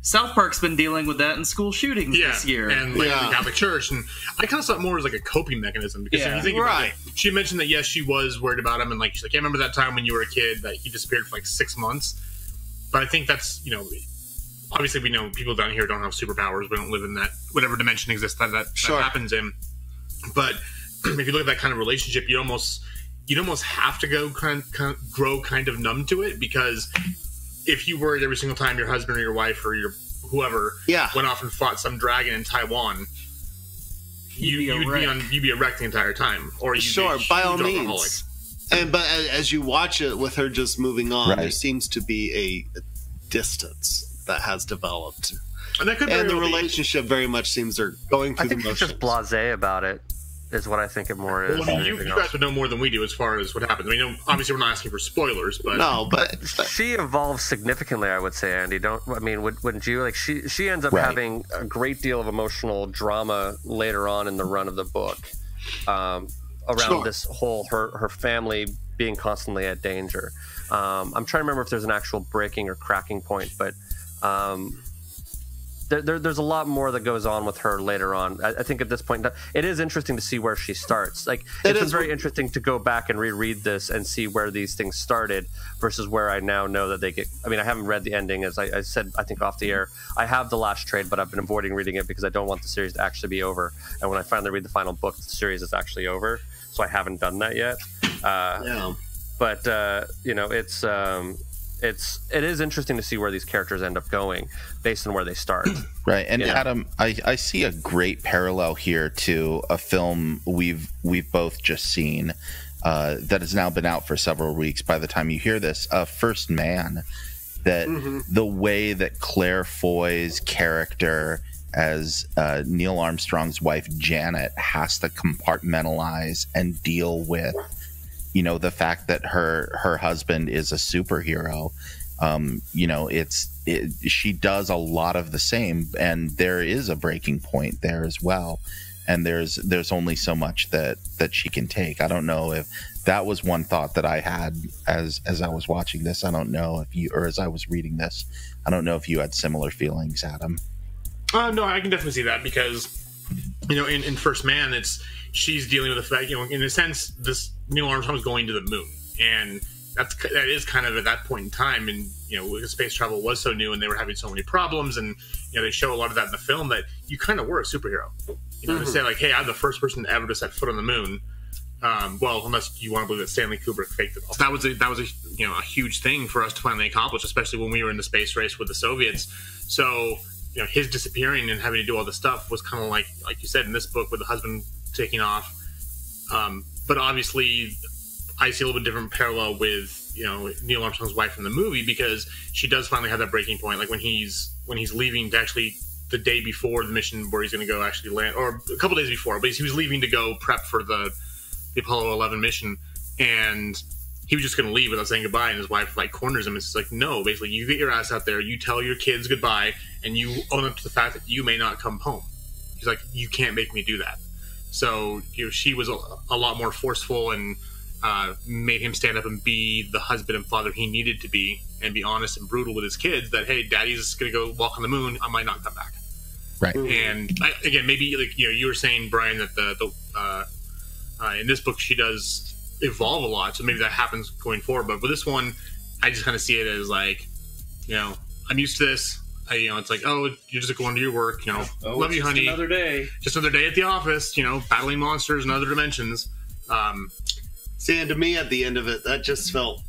S7: South Park's been dealing with that in school shootings this year.
S9: And like the Catholic Church. And I kind of saw it more as like a coping mechanism. Because if you think about it, she mentioned that, yes, she was worried about him. And like, she's like, I remember that time when you were a kid that he disappeared for like 6 months. But I think that's, you know, obviously we know people down here don't have superpowers. We don't live in that, whatever dimension exists that happens in. But if you look at that kind of relationship, you'd almost have to go grow kind of numb to it, because if you worried every single time your husband or your wife or your whoever went off and fought some dragon in Taiwan, you'd be a wreck the entire time. Or you'd be a huge
S8: by all
S9: alcoholic.
S8: means. But as you watch it with her just moving on, there seems to be a distance that has developed.
S9: And that could
S8: the relationship very much seems they're going through the motions.
S11: I think she's just blasé about it, is what I think it more is.
S9: Well, you guys would know more than we do as far as what happens. I mean, obviously we're not asking for spoilers, but
S11: but she evolves significantly, I would say, Andy. Wouldn't you? Like she ends up having a great deal of emotional drama later on in the run of the book, around this whole her family being constantly at danger. I'm trying to remember if there's an actual breaking or cracking point, but there's a lot more that goes on with her later on. I think at this point, it is interesting to see where she starts. Like, it's been very interesting to go back and reread this and see where these things started versus where I now know that they get. I mean, I haven't read the ending, as I said, I think off the air. I have the last trade, but I've been avoiding reading it because I don't want the series to actually be over. And when I finally read the final book, the series is actually over. So I haven't done that yet. But you know, it is interesting to see where these characters end up going based on where they start.
S12: Right. And Adam, I see a great parallel here to a film we've both just seen that has now been out for several weeks by the time you hear this, First Man, that the way that Claire Foy's character as Neil Armstrong's wife Janet has to compartmentalize and deal with, you know, the fact that her husband is a superhero. You know, she does a lot of the same, and there is a breaking point there as well. And there's only so much that she can take. I don't know if that was one thought that I had as I was watching this. I don't know if you, or as I was reading this, I don't know if you had similar feelings, Adam.
S9: No, I can definitely see that, because, you know, in First Man, she's dealing with the fact, you know, in a sense, this Neil Armstrong's going to the moon, and that is kind of at that point in time, and you know, space travel was so new, and they were having so many problems, and you know, they show a lot of that in the film, that you kind of were a superhero. You know, to say like, hey, I'm the first person ever to set foot on the moon. Well, unless you want to believe that Stanley Kubrick faked it all. That was a you know, a huge thing for us to finally accomplish, especially when we were in the space race with the Soviets. So, you know, his disappearing and having to do all this stuff was kind of like you said in this book with the husband taking off. But obviously, I see a little bit different parallel with, you know, Neil Armstrong's wife in the movie, because she does finally have that breaking point, like when he's leaving to actually, the day before the mission where he's going to go actually land, or a couple days before, but he was leaving to go prep for the Apollo 11 mission, and he was just going to leave without saying goodbye, and his wife like corners him and says like, no, basically, you get your ass out there, you tell your kids goodbye, and you own up to the fact that you may not come home. He's like, you can't make me do that. So, you know, she was a lot more forceful and made him stand up and be the husband and father he needed to be, and be honest and brutal with his kids that, hey, daddy's going to go walk on the moon, I might not come back.
S12: Right.
S9: And again, maybe like, you know, you were saying, Brian, that the in this book she does evolve a lot, so maybe that happens going forward. But with this one, I just kind of see it as like, you know, I'm used to this. You know, it's like, oh, you're just going to your work. You know, love you, honey.
S7: Another day.
S9: Just another day at the office. You know, battling monsters in other dimensions.
S8: See, and to me, at the end of it, that just felt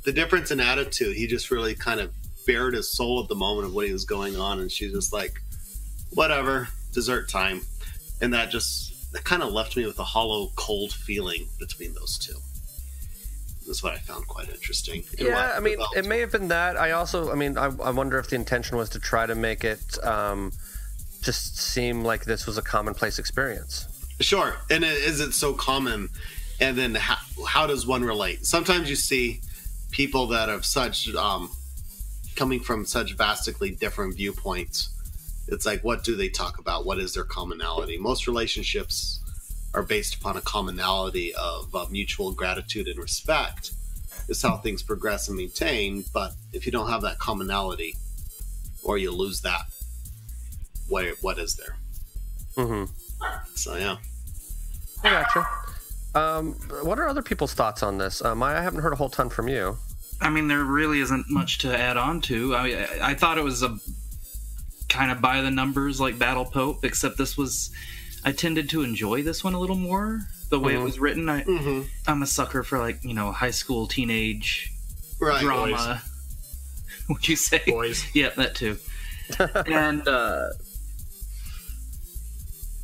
S8: the difference in attitude. He just really kind of bared his soul at the moment of what he was going on, and she's just like, whatever, dessert time. And that kind of left me with a hollow, cold feeling between those two. That's what I found quite interesting.
S11: Yeah, I mean, it may have been that. I also, I mean, I wonder if the intention was to try to make it just seem like this was a commonplace experience.
S8: Sure. And is it so common? And then how does one relate? Sometimes you see people that have such coming from such vastly different viewpoints. It's like, what do they talk about? What is their commonality? Most relationships are based upon a commonality of mutual gratitude and respect. Is how things progress and maintain. But if you don't have that commonality, or you lose that, what is there? Mm-hmm. So yeah,
S11: I gotcha. What are other people's thoughts on this? Maya, I haven't heard a whole ton from you.
S7: I mean, there really isn't much to add on to. I thought it was a kind of by the numbers like Battle Pope, except I tended to enjoy this one a little more. The way it was written, I'm a sucker for, like, you know, high school, teenage drama. Would you say?
S10: Boys.
S7: Yeah, that too. And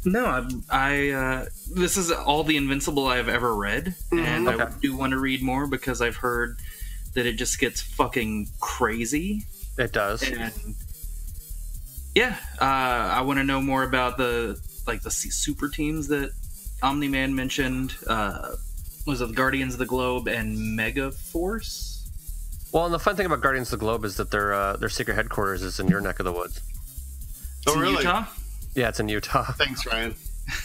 S7: no, I this is all the Invincible I've ever read, and I do want to read more because I've heard that it just gets fucking crazy.
S11: It does.
S7: And yeah, I want to know more about the super teams that Omni-Man mentioned. Was it the Guardians of the Globe and Mega Force?
S11: Well, and the fun thing about Guardians of the Globe is that their secret headquarters is in your neck of the woods.
S8: Oh, really?
S7: Utah?
S11: Yeah, it's in Utah.
S8: Thanks, Ryan.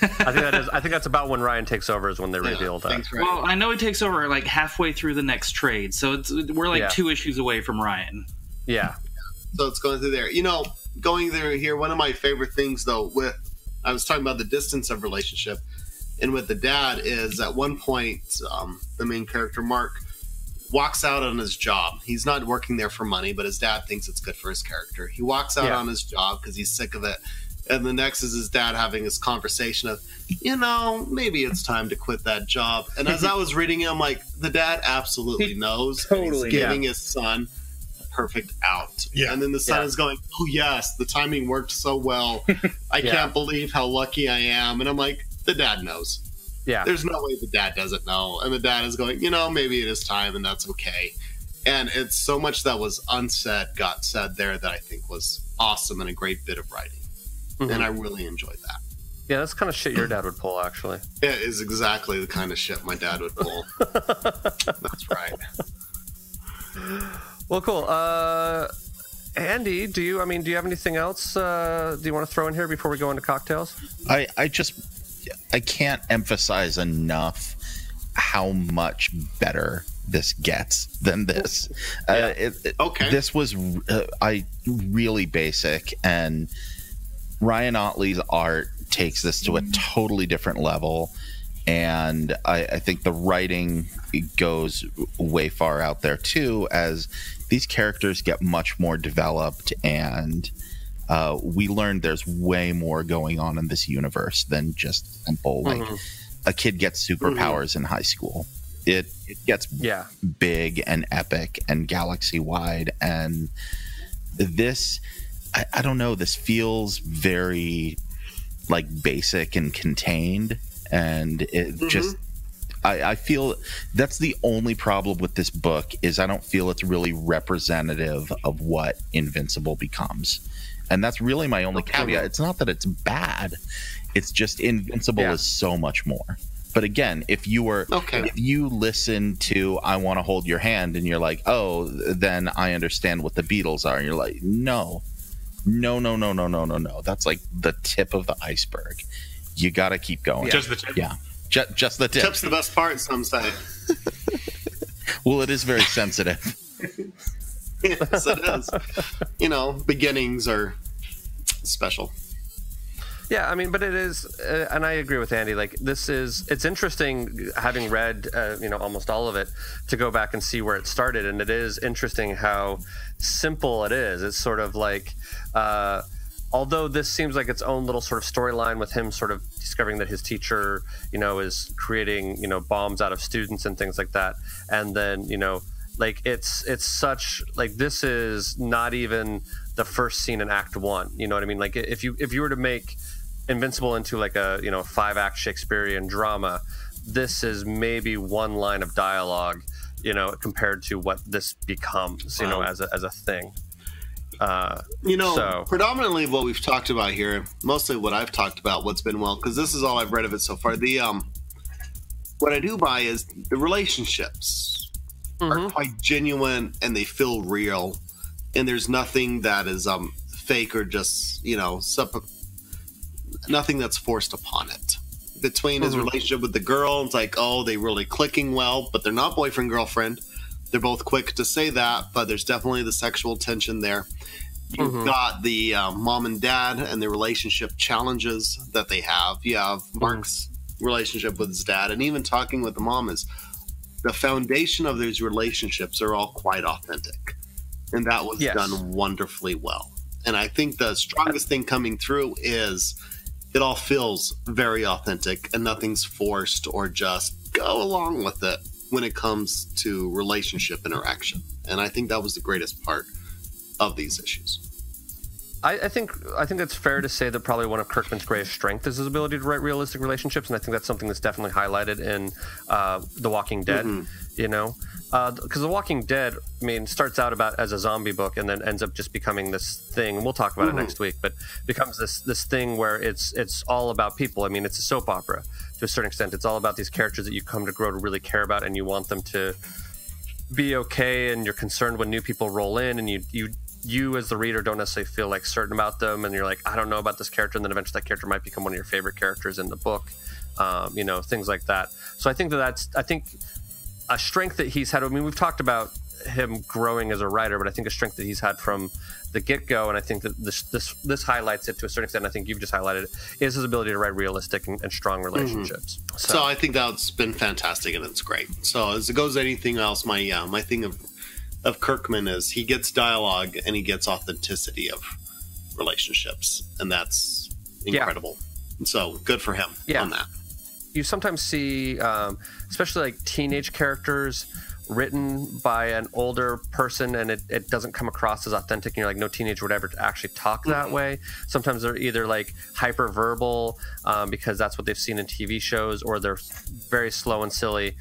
S11: I think that's about when Ryan takes over is when they reveal that.
S8: Thanks, Ryan.
S7: Well, I know he takes over like halfway through the next trade, so we're like 2 issues away from Ryan.
S11: Yeah.
S8: So it's going through there. You know, going through here, one of my favorite things, though, I was talking about the distance of relationship, and with the dad is at one point, the main character, Mark, walks out on his job. He's not working there for money, but his dad thinks it's good for his character. He walks out on his job because he's sick of it. And the next is his dad having his conversation of, you know, maybe it's time to quit that job. And as I was reading it, I'm like, the dad absolutely knows.
S7: Totally.
S8: He's giving his son a perfect out.
S9: Yeah.
S8: And then the son is going, oh, yes, the timing worked so well. I can't believe how lucky I am. And I'm like, the dad knows.
S11: Yeah.
S8: There's no way the dad doesn't know. And the dad is going, you know, maybe it is time and that's okay. And it's so much that was unsaid got said there that I think was awesome and a great bit of writing. And I really enjoyed that.
S11: Yeah, that's kind of shit your dad would pull, actually.
S8: It is exactly the kind of shit my dad would pull. That's right.
S11: Well, cool. Andy, do you have anything else do you want to throw in here before we go into cocktails?
S12: I can't emphasize enough how much better this gets than this. This was really basic, and Ryan Otley's art takes this to a totally different level, and I think the writing goes way far out there too, as these characters get much more developed, and we learned there's way more going on in this universe than just simple like a kid gets superpowers in high school. It gets big and epic and galaxy wide, and this I don't know, this feels very like basic and contained, and it just I feel that's the only problem with this book is I don't feel it's really representative of what Invincible becomes. And that's really my only caveat. It's not that it's bad. It's just Invincible is so much more. But again, if you listen to I Want to Hold Your Hand and you're like, oh, then I understand what the Beatles are. And you're like, no. That's like the tip of the iceberg. You got to keep going.
S9: Just the tip.
S12: Yeah. Just the tip.
S8: Tip's the best part, some say.
S12: Well, it is very sensitive.
S8: Yes, it is. You know, beginnings are special.
S11: Yeah, I mean, but it is, and I agree with Andy. Like, it's interesting having read, almost all of it, to go back and see where it started. And it is interesting how simple it is. It's sort of like, although this seems like its own little sort of storyline with him sort of discovering that his teacher, is creating, bombs out of students and things like that. And then, like it's such like this is not even the first scene in Act 1. You know what I mean? Like if you were to make Invincible into like a 5-act Shakespearean drama, this is maybe one line of dialogue, compared to what this becomes, as a thing.
S8: Predominantly what we've talked about here, mostly what I've talked about, what's been because this is all I've read of it so far. The what I do buy is the relationships. are quite genuine and they feel real, and there's nothing that is fake or just nothing that's forced upon it. Between his relationship with the girl, it's like, oh, they really clicking well, but they're not boyfriend girlfriend. They're both quick to say that, but there's definitely the sexual tension there. You've got the mom and dad and the relationship challenges that they have. You have Mark's relationship with his dad, and even talking with the mom is the foundation of these relationships are all quite authentic, and that was done wonderfully well. And I think the strongest thing coming through is it all feels very authentic and nothing's forced or just go along with it when it comes to relationship interaction. And I think that was the greatest part of these issues.
S11: I think it's fair to say that probably one of Kirkman's greatest strengths is his ability to write realistic relationships, and I think that's something that's definitely highlighted in The Walking Dead. Because The Walking Dead, I mean, starts out about as a zombie book and then ends up just becoming this thing, and we'll talk about it next week, but becomes this thing where it's all about people. I mean, it's a soap opera to a certain extent. It's all about these characters that you come to grow to really care about, and you want them to be okay, and you're concerned when new people roll in, and you as the reader don't necessarily feel like certain about them, and you're like, I don't know about this character, and then eventually that character might become one of your favorite characters in the book, things like that. So I think that's a strength that he's had. I mean, we've talked about him growing as a writer, but I think a strength that he's had from the get-go, and I think that this highlights it to a certain extent, and I think you've just highlighted it, is his ability to write realistic and strong relationships.
S8: So I think that's been fantastic, and it's great. So as it goes to anything else, my thing of Kirkman is he gets dialogue and he gets authenticity of relationships, and that's incredible. So good for him on that.
S11: You sometimes see, especially like teenage characters written by an older person, and it doesn't come across as authentic, and you're like, no teenager would ever actually talk that way. Sometimes they're either like hyper-verbal because that's what they've seen in TV shows, or they're very slow and silly.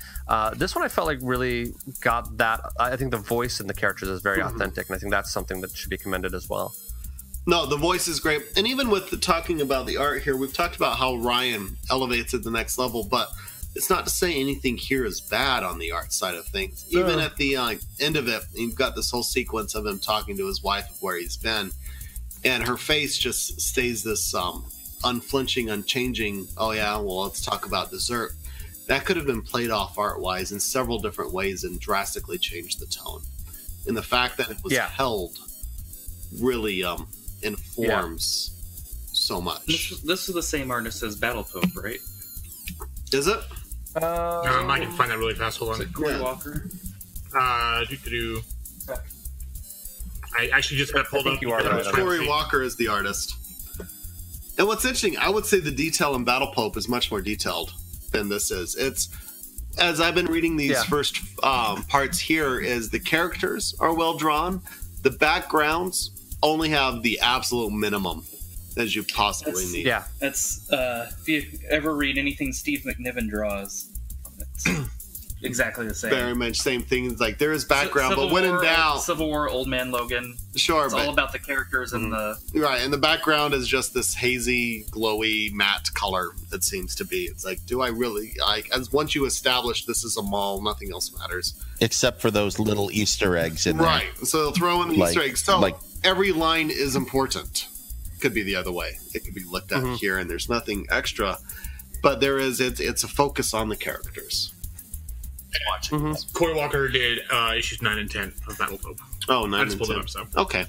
S11: This one I felt like really got that. I think the voice in the characters is very authentic, and I think that's something that should be commended as well.
S8: No, the voice is great. And even with talking about the art here, we've talked about how Ryan elevates it to the next level, but it's not to say anything here is bad on the art side of things. Even at the end of it, you've got this whole sequence of him talking to his wife of where he's been, and her face just stays this unflinching, unchanging, oh yeah, well, let's talk about dessert. That could have been played off art-wise in several different ways and drastically changed the tone. And the fact that it was held really informs so much.
S7: This is the same artist as Battle Pope, right?
S8: Is it?
S9: I can find that really fast. Hold on.
S7: Is it Corey Walker?
S9: I actually just got pulled up.
S8: Corey Walker is the artist. And what's interesting, I would say the detail in Battle Pope is much more detailed than this is. It's, as I've been reading these first parts here, is the characters are well drawn. The backgrounds only have the absolute minimum as you possibly need.
S7: Yeah, that's if you ever read anything Steve McNiven draws, it's exactly the same.
S8: Very much same things. Like there is background, but when in doubt,
S7: Civil War, Old Man Logan.
S8: Sure,
S7: it's all about the characters and the
S8: and the background is just this hazy, glowy, matte color. It seems to be. It's like, do I really like? As once you establish this is a mall, nothing else matters
S12: except for those little Easter eggs in there.
S8: Right. So they'll throw in the Easter eggs. So every line is important. Could be the other way. It could be looked at here, and there's nothing extra, but there is. It's a focus on the characters.
S9: Corey Walker did issues 9 and 10 of Battle Pope.
S8: Oh, 9
S9: I just
S8: and
S9: pulled
S8: 10.
S9: it up. So
S8: okay,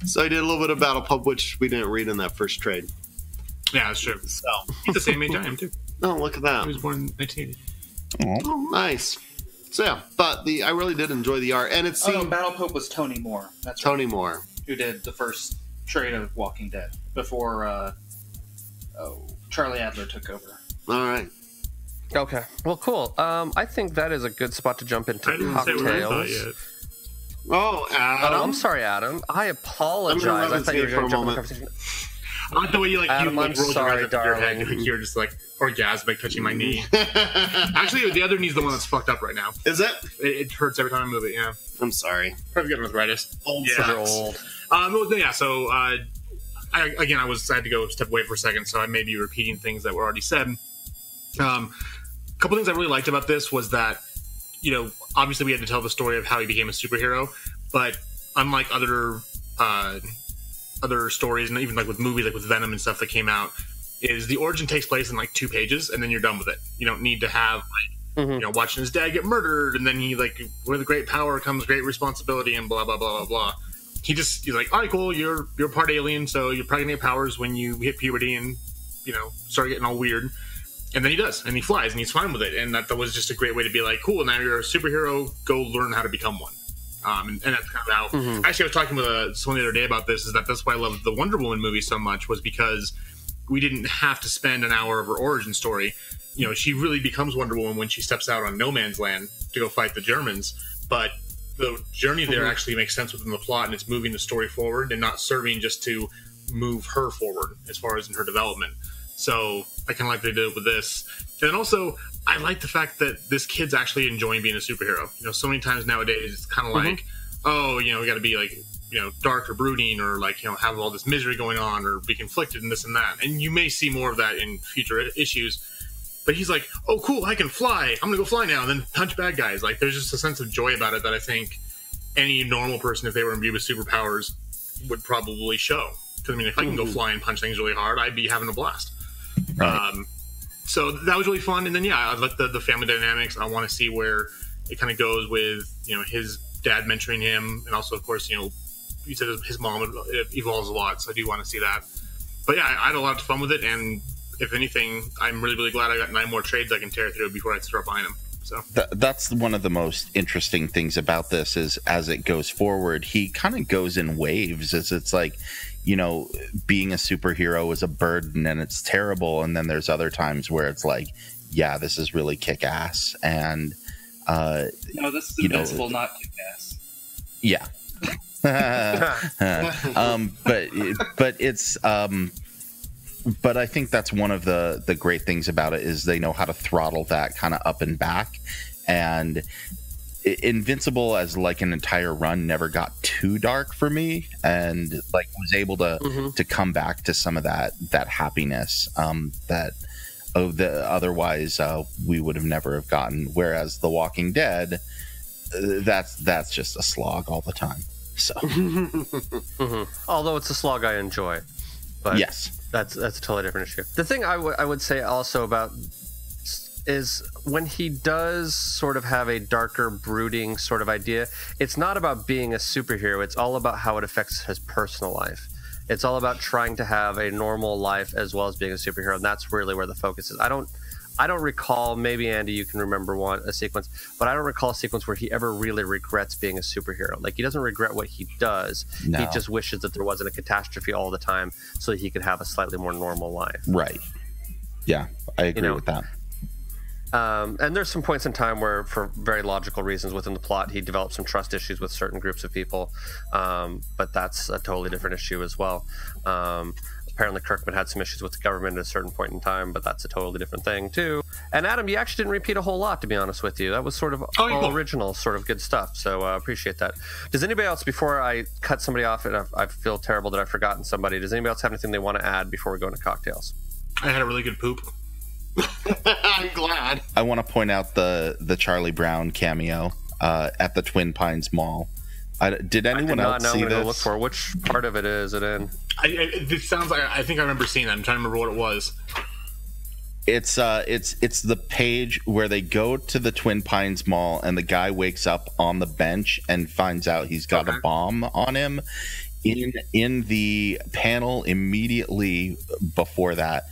S8: so I did a little bit of Battle Pope, which we didn't read in that first trade.
S9: Yeah, that's true.
S8: So
S9: he's the same age I am too.
S8: Oh, look at that.
S9: He was born in 1980.
S8: Oh, nice. So yeah, but I really did enjoy the art, and it seemed
S7: Battle Pope was Tony Moore. That's
S8: Tony Moore,
S7: who did the first trade of Walking Dead before Charlie Adler took over.
S8: All right.
S11: Okay. Well, cool. I think that is a good spot to jump into cocktails.
S8: Oh, Adam.
S11: Oh, I'm sorry, Adam. I apologize. I thought you were going to jump in the conversation.
S9: I like the way you
S11: Adam, I'm sorry, darling.
S9: You're just like orgasmic, touching my knee. Actually, the other knee's the one that's fucked up right now.
S8: Is it?
S9: It hurts every time I move it. Yeah.
S8: I'm sorry.
S9: Probably getting arthritis.
S8: Old.
S9: Yeah. So I had to go step away for a second, so I may be repeating things that were already said. A couple things I really liked about this was that obviously we had to tell the story of how he became a superhero, but unlike other stories, and even like with movies, like with Venom and stuff that came out, is the origin takes place in like 2 pages, and then you're done with it. You don't need to have watching his dad get murdered, and then he with great power comes great responsibility, and blah blah blah blah blah. He's like, all right, cool, you're part alien, so you're probably gonna get powers when you hit puberty and start getting all weird. And then he does, and he flies, and he's fine with it. And that was just a great way to be like, cool, now you're a superhero, go learn how to become one. And that's kind of how. Actually, I was talking with someone the other day about this. Is that's why I love the Wonder Woman movie so much, was because we didn't have to spend an hour of her origin story. She really becomes Wonder Woman when she steps out on no man's land to go fight the Germans. But the journey there actually makes sense within the plot, and it's moving the story forward and not serving just to move her forward as far as in her development. So I kind of like they did it with this. And then also, I like the fact that this kid's actually enjoying being a superhero. So many times nowadays, it's kind of like, oh, we got to be like, dark or brooding, or like, have all this misery going on, or be conflicted and this and that. And you may see more of that in future issues. But he's like, oh, cool, I can fly. I'm going to go fly now, and then punch bad guys. Like, there's just a sense of joy about it that I think any normal person, if they were imbued with superpowers, would probably show. Because, I mean, if I can go fly and punch things really hard, I'd be having a blast. Right. So that was really fun. And then, I like the family dynamics. I want to see where it kind of goes with, his dad mentoring him. And also, of course, you said his mom evolves a lot. So I do want to see that. But, I had a lot of fun with it. And if anything, I'm really, really glad I got 9 more trades I can tear through before I start buying them. So
S12: that's one of the most interesting things about this is as it goes forward, he kind of goes in waves. It's like, being a superhero is a burden and it's terrible. And then there's other times where it's like, yeah, this is really kick-ass. And,
S7: no, this is Invincible, not kick-ass.
S12: Yeah. But it's, but I think that's one of the great things about it is they know how to throttle that kind of up and back. And Invincible as like an entire run never got too dark for me, and like was able to come back to some of that happiness that otherwise we would have never have gotten. Whereas The Walking Dead, that's just a slog all the time. So,
S11: although it's a slog I enjoy, but
S12: yes,
S11: that's a totally different issue. The thing I would say also about is when he does sort of have a darker, brooding sort of idea, it's not about being a superhero. It's all about how it affects his personal life. It's all about trying to have a normal life as well as being a superhero, and that's really where the focus is. I don't recall, maybe Andy, you can remember a sequence, but I don't recall a sequence where he ever really regrets being a superhero. Like, he doesn't regret what he does. No. He just wishes that there wasn't a catastrophe all the time so that he could have a slightly more normal life.
S12: Right. Yeah, I agree with that.
S11: And there's some points in time where, for very logical reasons within the plot, he develops some trust issues with certain groups of people. But that's a totally different issue as well. Apparently Kirkman had some issues with the government at a certain point in time, but that's a totally different thing too. And Adam, you actually didn't repeat a whole lot, to be honest with you. That was sort of all original, sort of good stuff. So I appreciate that. Does anybody else, before I cut somebody off, and I feel terrible that I've forgotten somebody, does anybody else have anything they want to add before we go into cocktails?
S9: I had a really good poop. I'm glad.
S12: I want to point out the Charlie Brown cameo at the Twin Pines Mall. Did anyone else see this?
S11: Go look for which part of it is it in.
S9: It sounds like I think I remember seeing that. I'm trying to remember what it was.
S12: It's the page where they go to the Twin Pines Mall and the guy wakes up on the bench and finds out he's got a bomb on him. In the panel immediately before that,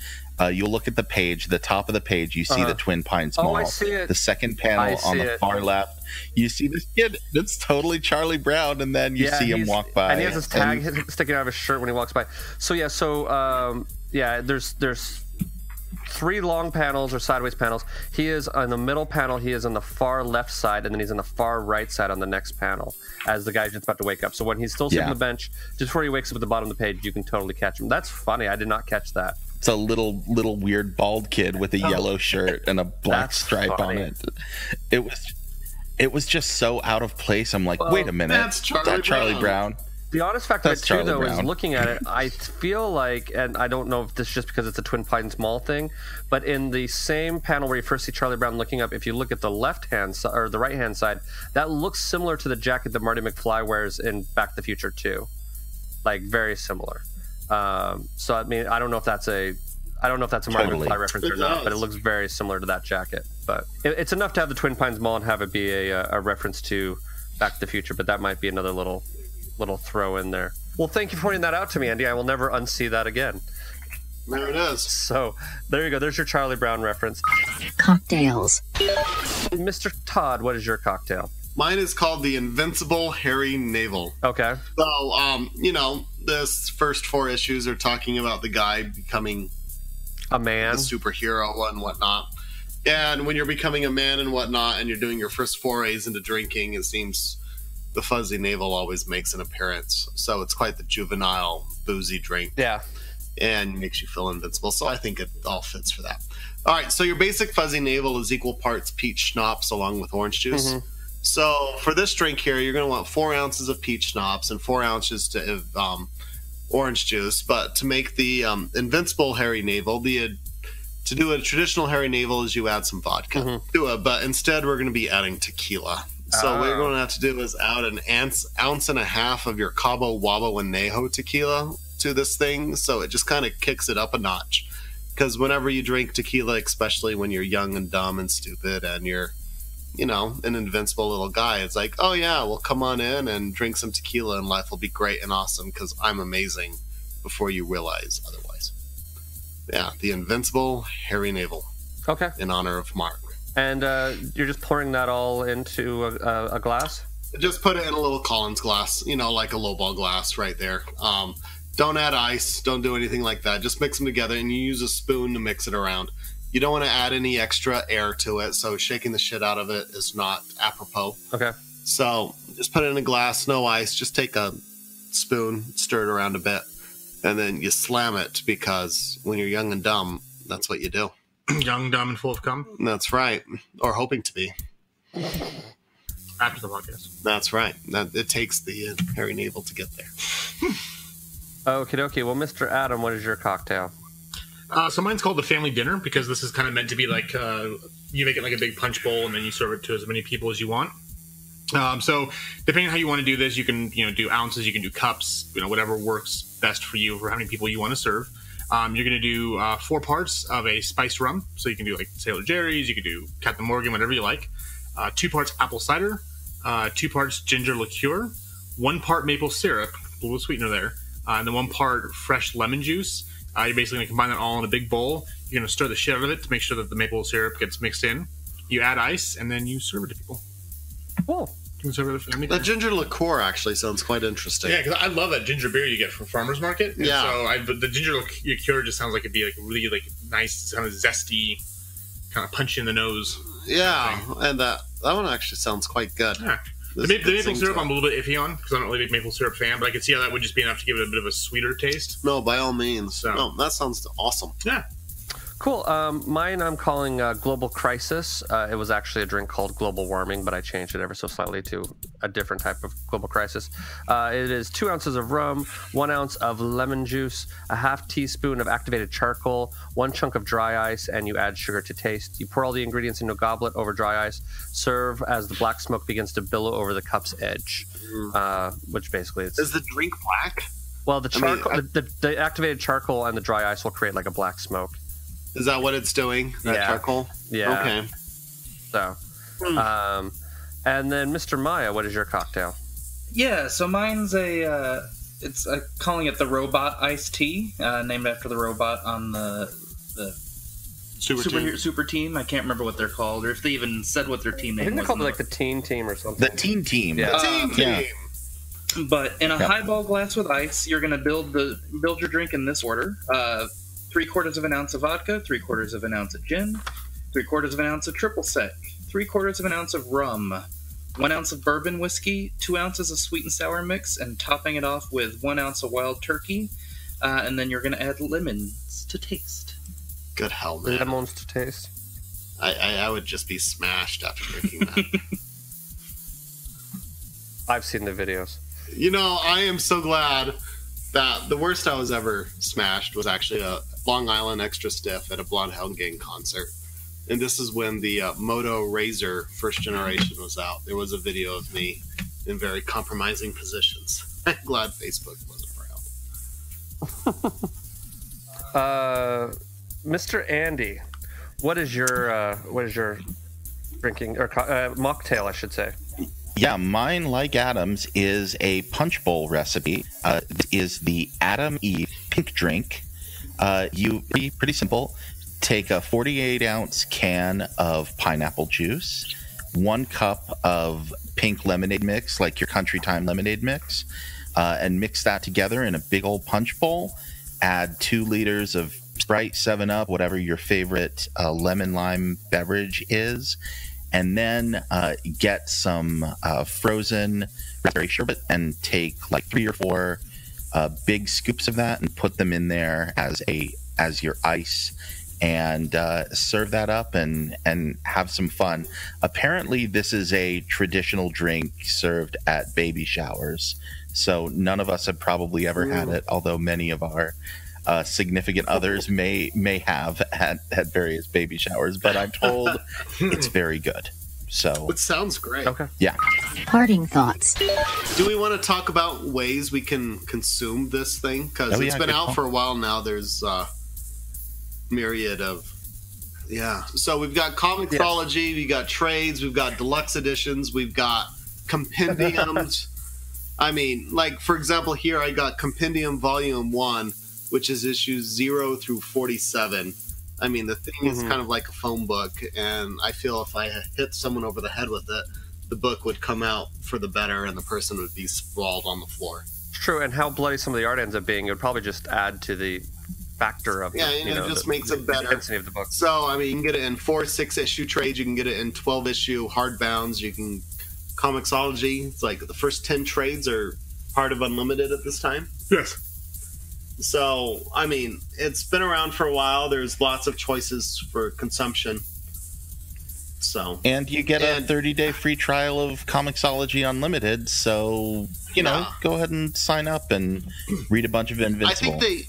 S12: you'll look at the page, the top of the page, you see the Twin Pines Mall.
S11: I see it.
S12: The second panel on the far left, you see this kid. It's totally Charlie Brown, and then you see him walk by.
S11: And he has his tag sticking out of his shirt when he walks by. So there's 3 long panels or sideways panels. He is on the middle panel, he is on the far left side, and then he's on the far right side on the next panel as the guy's just about to wake up. So when he's still sitting on the bench, just before he wakes up at the bottom of the page, you can totally catch him. That's funny. I did not catch that.
S12: It's a little weird bald kid with a yellow shirt and a black stripe on it. It was just so out of place. I'm like, wait a minute,
S9: that's Charlie
S12: Brown.
S11: The honest fact of it,
S12: That's
S11: too,
S12: Charlie
S11: though, is
S12: Brown.
S11: looking at it, I feel like, and I don't know if this is just because it's a Twin Pines Mall thing, but in the same panel where you first see Charlie Brown looking up, if you look at the left-hand side, or the right-hand side, that looks similar to the jacket that Marty McFly wears in Back to the Future 2. Like, very similar. So, I mean, I don't know if that's a Marty McFly reference or not, but it looks very similar to that jacket. But it's enough to have the Twin Pines Mall and have it be a reference to Back to the Future, but that might be another little throw in there. Well, thank you for pointing that out to me, Andy. I will never unsee that again.
S8: There it is.
S11: So, there you go. There's your Charlie Brown reference.
S1: Cocktails.
S11: Mr. Todd, what is your cocktail?
S8: Mine is called the Invincible Hairy Navel.
S11: Okay.
S8: So, this first 4 issues are talking about the guy becoming
S11: a man,
S8: a superhero and whatnot. And when you're becoming a man and whatnot, and you're doing your first forays into drinking, it seems the fuzzy navel always makes an appearance. So it's quite the juvenile, boozy drink.
S11: Yeah.
S8: And makes you feel invincible. So I think it all fits for that. All right, so your basic fuzzy navel is equal parts peach schnapps along with orange juice.
S11: Mm-hmm.
S8: So for this drink here, you're going to want 4 ounces of peach schnapps and 4 ounces of orange juice. But to make the Invincible Hairy Navel, to do a traditional hairy navel is you add some vodka to it. But instead, we're going to be adding tequila. So what you're going to have to do is add an ounce and a half of your Cabo Wabo Añejo tequila to this thing. So it just kind of kicks it up a notch. Because whenever you drink tequila, especially when you're young and dumb and stupid and you're, an invincible little guy, it's like, oh yeah, well come on in and drink some tequila and life will be great and awesome because I'm amazing before you realize otherwise. Yeah, the Invincible Hairy Navel.
S11: Okay.
S8: In honor of Mark.
S11: And you're just pouring that all into a glass?
S8: Just put it in a little Collins glass, like a lowball glass right there. Don't add ice. Don't do anything like that. Just mix them together, and you use a spoon to mix it around. You don't want to add any extra air to it, so shaking the shit out of it is not apropos.
S11: Okay.
S8: So just put it in a glass, no ice. Just take a spoon, stir it around a bit, and then you slam it because when you're young and dumb, that's what you do.
S9: Young, dumb, and full of cum?
S8: That's right. Or hoping to be.
S9: After the podcast.
S8: That's right. It takes the hairy navel to get there.
S11: Okie dokie. Well, Mr. Adam, what is your cocktail?
S9: So mine's called the family dinner because this is kind of meant to be like you make it like a big punch bowl and then you serve it to as many people as you want. So depending on how you want to do this, you can do ounces, you can do cups, whatever works best for you for how many people you want to serve. You're going to do 4 parts of a spiced rum, so you can do like Sailor Jerry's, you can do Captain Morgan, whatever you like. 2 parts apple cider, 2 parts ginger liqueur, 1 part maple syrup, a little sweetener there, and then 1 part fresh lemon juice. You're basically going to combine that all in a big bowl. You're going to stir the shit out of it to make sure that the maple syrup gets mixed in. You add ice, and then you serve it to people.
S11: Cool.
S9: You can serve it to family.
S8: That ginger liqueur actually sounds quite interesting.
S9: Yeah, because I love that ginger beer you get from Farmer's Market. And
S8: yeah.
S9: So the ginger liqueur just sounds like it'd be like really like nice, kind of zesty, kind of punch you in the nose.
S8: Yeah, and that one actually sounds quite good.
S9: Yeah. The maple syrup I'm a little bit iffy on because I'm not really a big maple syrup fan, but I could see how that would just be enough to give it a bit of a sweeter taste.
S8: No, by all means. So. No, that sounds awesome.
S9: Yeah.
S11: Cool. Mine I'm calling Global Crisis. It was actually a drink called Global Warming, but I changed it ever so slightly to a different type of Global Crisis. It is 2 ounces of rum, 1 ounce of lemon juice, a half teaspoon of activated charcoal, 1 chunk of dry ice, and you add sugar to taste. You pour all the ingredients into a goblet over dry ice. Serve as the black smoke begins to billow over the cup's edge, which basically is
S8: the drink black?
S11: Well, the charcoal, the activated charcoal and the dry ice will create like a black smoke.
S8: Is that what it's doing? That charcoal?
S11: Yeah.
S8: Okay.
S11: So, and then Mr. Maya, what is your cocktail?
S7: Yeah, so mine's calling it the Robot Iced Tea, named after the robot on the super team. I can't remember what they're called, or if they even said what their team name was.
S11: I think they're called like the Teen Team or something.
S12: The Teen Team.
S11: Yeah.
S8: The Teen Team.
S7: Yeah. But in a highball glass with ice, you're going to build your drink in this order. 3/4 of an ounce of vodka, 3/4 of an ounce of gin, 3/4 of an ounce of triple sec, 3/4 of an ounce of rum, 1 ounce of bourbon whiskey, 2 ounces of sweet and sour mix, and topping it off with 1 ounce of wild turkey. And then you're going to add lemons to taste.
S8: Good hell, man.
S11: Lemons to taste.
S8: I would just be smashed after drinking that.
S11: I've seen the videos.
S8: You know, I am so glad that the worst I was ever smashed was actually a Long Island Extra Stiff at a Bloodhound Gang concert. And this is when the Moto Razor first generation was out. There was a video of me in very compromising positions. I'm glad Facebook wasn't around.
S11: Mr. Andy, what is your drinking or mocktail, I should say?
S12: Yeah, mine, like Adam's, is a punch bowl recipe. It is the Adam Eve pink drink. Pretty simple. Take a 48-ounce can of pineapple juice, 1 cup of pink lemonade mix, like your Country Time lemonade mix, and mix that together in a big old punch bowl. Add 2 liters of Sprite, 7-Up, whatever your favorite lemon lime beverage is, and then get some frozen raspberry sherbet and take like 3 or 4 big scoops of that and put them in there as your ice, and serve that up and have some fun. Apparently, this is a traditional drink served at baby showers, so none of us have probably ever had it, although many of our significant others may have at various baby showers, but I'm told it's very good. So
S8: it sounds great.
S11: Okay.
S12: Yeah.
S1: Parting thoughts.
S8: Do we want to talk about ways we can consume this thing? Because it's been out for a while now. There's myriad of So we've got Comixology, we've got trades, we've got deluxe editions, we've got compendiums. I mean, like for example, here I got Compendium Volume 1, which is issues 0 through 47. I mean, the thing is kind of like a phone book, and I feel if I hit someone over the head with it, the book would come out for the better, and the person would be sprawled on the floor.
S11: True, and how bloody some of the art ends up being, it would probably just add to the factor of
S8: it just makes it better.
S11: The intensity of the book.
S8: So, I mean, you can get it in 4, 6-issue trades. You can get it in 12-issue hardbounds. You can Comixology. It's like the first 10 trades are part of Unlimited at this time.
S9: Yes.
S8: So, I mean, it's been around for a while. There's lots of choices for consumption. So,
S12: and you get a 30-day free trial of Comixology Unlimited. So, go ahead and sign up and read a bunch of Invincible.
S8: I think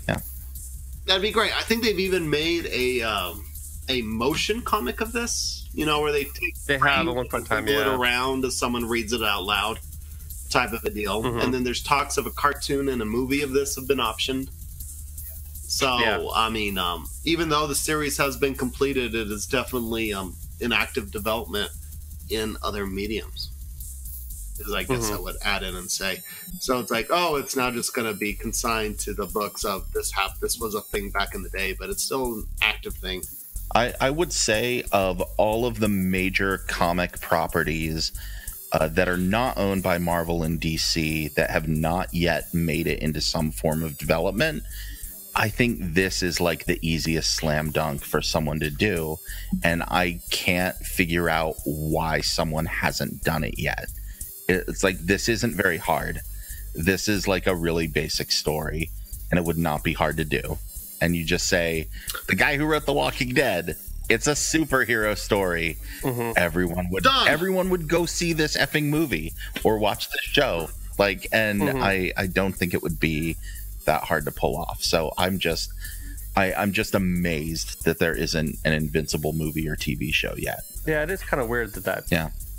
S8: that'd be great. I think they've even made a motion comic of this. Where they
S11: have at one point in time,
S8: it around as someone reads it out loud, type of a deal. And then there's talks of a cartoon and a movie of this have been optioned. So, I mean, even though the series has been completed, it is definitely in active development in other mediums. Is I guess I would add in and say. So it's like, it's now just going to be consigned to the books of this was a thing back in the day, but it's still an active thing.
S12: I would say of all of the major comic properties that are not owned by Marvel and DC that have not yet made it into some form of development, I think this is like the easiest slam dunk for someone to do, and I can't figure out why someone hasn't done it yet. It's like, this isn't very hard. This is like a really basic story, and it would not be hard to do. And you just say, the guy who wrote The Walking Dead, it's a superhero story. Everyone would go see this effing movie or watch this show. Like, and I don't think it would be that hard to pull off. So I'm just amazed that there isn't an Invincible movie or TV show yet.
S11: Yeah, it is kind of weird that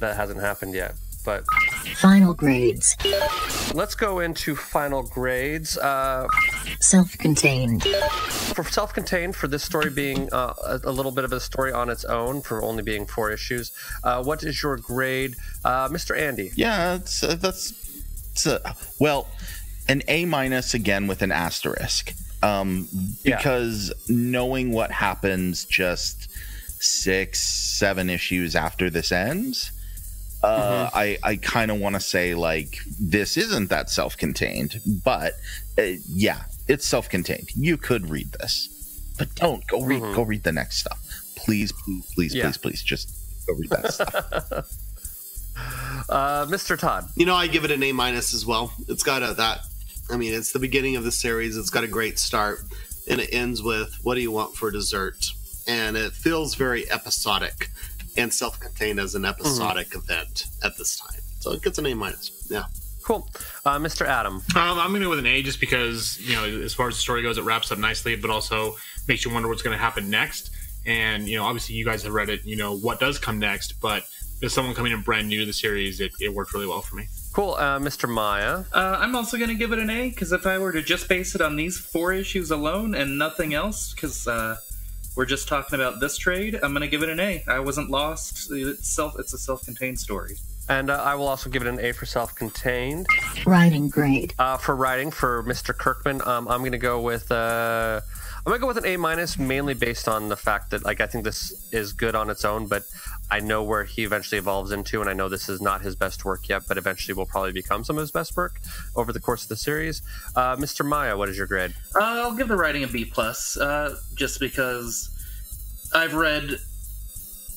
S11: hasn't happened yet. But
S1: final grades.
S11: Let's go into final grades.
S1: Self-contained.
S11: For self-contained, for this story being a little bit of a story on its own, for only being 4 issues, what is your grade, Mr. Andy?
S12: Yeah, an A- again with an asterisk, because knowing what happens just 6-7 issues after this ends, I kind of want to say, like, this isn't that self-contained, but it's self-contained. You could read this, but don't go read the next stuff. Please, just go read that stuff.
S11: Mr. Todd.
S8: I give it an A- as well. It's got it's the beginning of the series. It's got a great start, and it ends with, what do you want for dessert? And it feels very episodic and self-contained as an episodic event at this time. So it gets an A-. Yeah.
S11: Cool. Mr. Adam.
S9: I'm going to go with an A just because, as far as the story goes, it wraps up nicely, but also makes you wonder what's going to happen next. And, obviously you guys have read it, what does come next, but as someone coming in brand new to the series, it worked really well for me.
S11: Cool. Mr. Maya.
S7: I'm also going to give it an A, because if I were to just base it on these 4 issues alone and nothing else, because we're just talking about this trade, I'm going to give it an A. I wasn't lost. It's a self-contained story.
S11: And I will also give it an A for self-contained.
S1: Writing grade.
S11: For writing, for Mr. Kirkman, I'm going to go with an A-, mainly based on the fact that, I think this is good on its own, but I know where he eventually evolves into, and I know this is not his best work yet, but eventually will probably become some of his best work over the course of the series. Mr. Maya, what is your grade?
S7: I'll give the writing a B+, just because I've read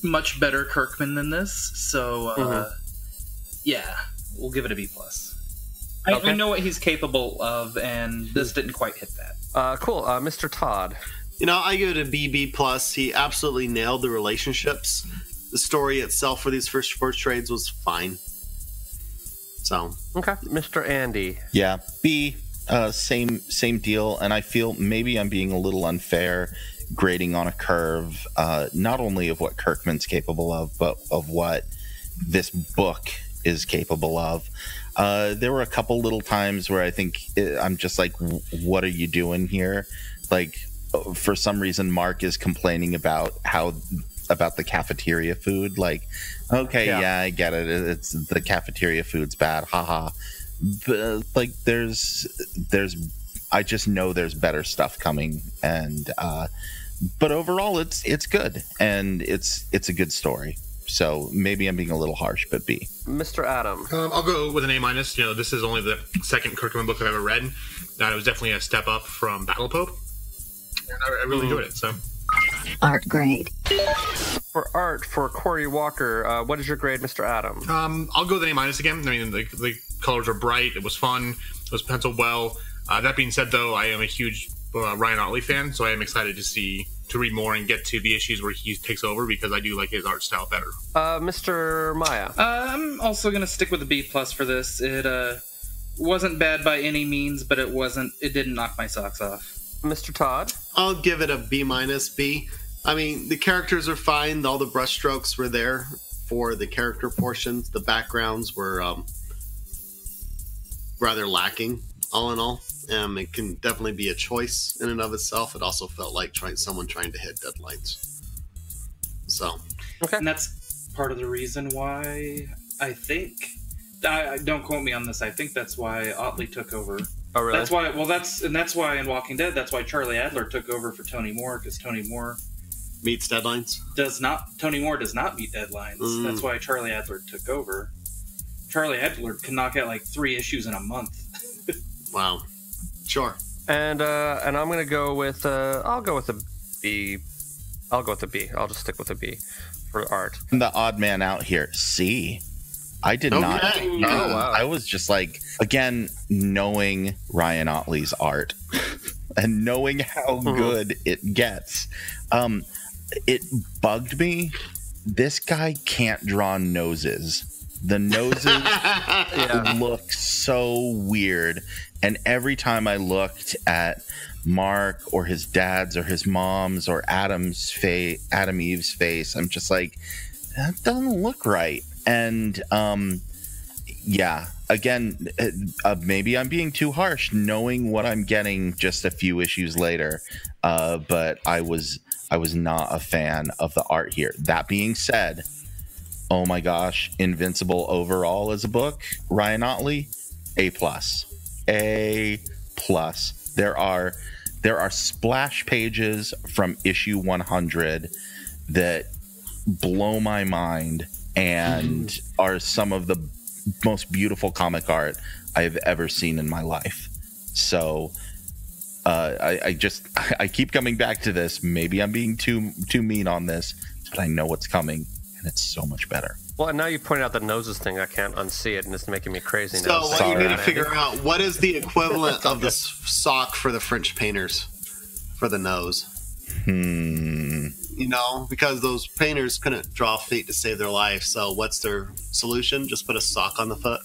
S7: much better Kirkman than this, so yeah, we'll give it a B+. I know what he's capable of, and this didn't quite hit that.
S11: Cool. Mr. Todd.
S8: I give it a B+. He absolutely nailed the relationships. The story itself for these first 4 trades was fine. So.
S11: Okay. Mr. Andy.
S12: Yeah, B. Same deal, and I feel maybe I'm being a little unfair grading on a curve, not only of what Kirkman's capable of, but of what this book is capable of. There were a couple little times where I think I'm just like, what are you doing here? Like, for some reason, Mark is complaining about the cafeteria food. Like, okay, yeah, I get it. It's the cafeteria food's bad. Haha. But, like, I just know there's better stuff coming, and but overall, it's good, and it's a good story. So maybe I'm being a little harsh, but B.
S11: Mr. Adam.
S9: I'll go with an A-. This is only the second Kirkman book I've ever read. It was definitely a step up from Battle of Pope. And I really enjoyed it. So.
S1: Art grade.
S11: For art, for Corey Walker, what is your grade, Mr. Adam?
S9: I'll go with an A- again. I mean, the colors are bright. It was fun. It was penciled well. That being said, though, I am a huge Ryan Ottley fan, so I am excited to read more and get to the issues where he takes over, because I do like his art style better.
S11: Mr. Maya.
S7: I'm also going to stick with a B+ for this. It wasn't bad by any means, but it didn't knock my socks off.
S11: Mr. Todd.
S8: I'll give it a B-. I mean, the characters are fine. All the brushstrokes were there for the character portions. The backgrounds were rather lacking, all in all. It can definitely be a choice in and of itself. It also felt like someone trying to hit deadlines. So,
S7: okay, and that's part of the reason why I think. Don't quote me on this. I think that's why Otley took over.
S11: Oh, really?
S7: That's why. Well, that's why in Walking Dead, that's why Charlie Adler took over for Tony Moore, because Tony Moore
S8: meets deadlines.
S7: Tony Moore does not meet deadlines. That's why Charlie Adler took over. Charlie Adler can knock out like 3 issues in a month.
S8: Wow. Sure.
S11: And I'm gonna go with I'll go with a B. I'll go with a B. I'll just stick with a B for art.
S12: I'm the odd man out here. C. I did not.
S11: Oh, wow.
S12: I was just like, again, knowing Ryan Ottley's art and knowing how good it gets. It bugged me. This guy can't draw noses. The noses look so weird. And every time I looked at Mark or his dad's or his mom's or Adam Eve's face, I'm just like, that doesn't look right. And again, maybe I'm being too harsh knowing what I'm getting just a few issues later. But I was not a fan of the art here. That being said, oh my gosh, Invincible overall as a book, Ryan Ottley, A+. A+. There are splash pages from issue 100 that blow my mind and are some of the most beautiful comic art I've ever seen in my life. So I keep coming back to this. Maybe I'm being too mean on this, but I know what's coming, and it's so much better.
S11: Well, and now you pointed out the noses thing. I can't unsee it, and it's making me crazy
S8: so
S11: now.
S8: So what you need to figure out, what is the equivalent of the sock for the French painters for the nose? You know, because those painters couldn't draw feet to save their life. So what's their solution? Just put a sock on the foot.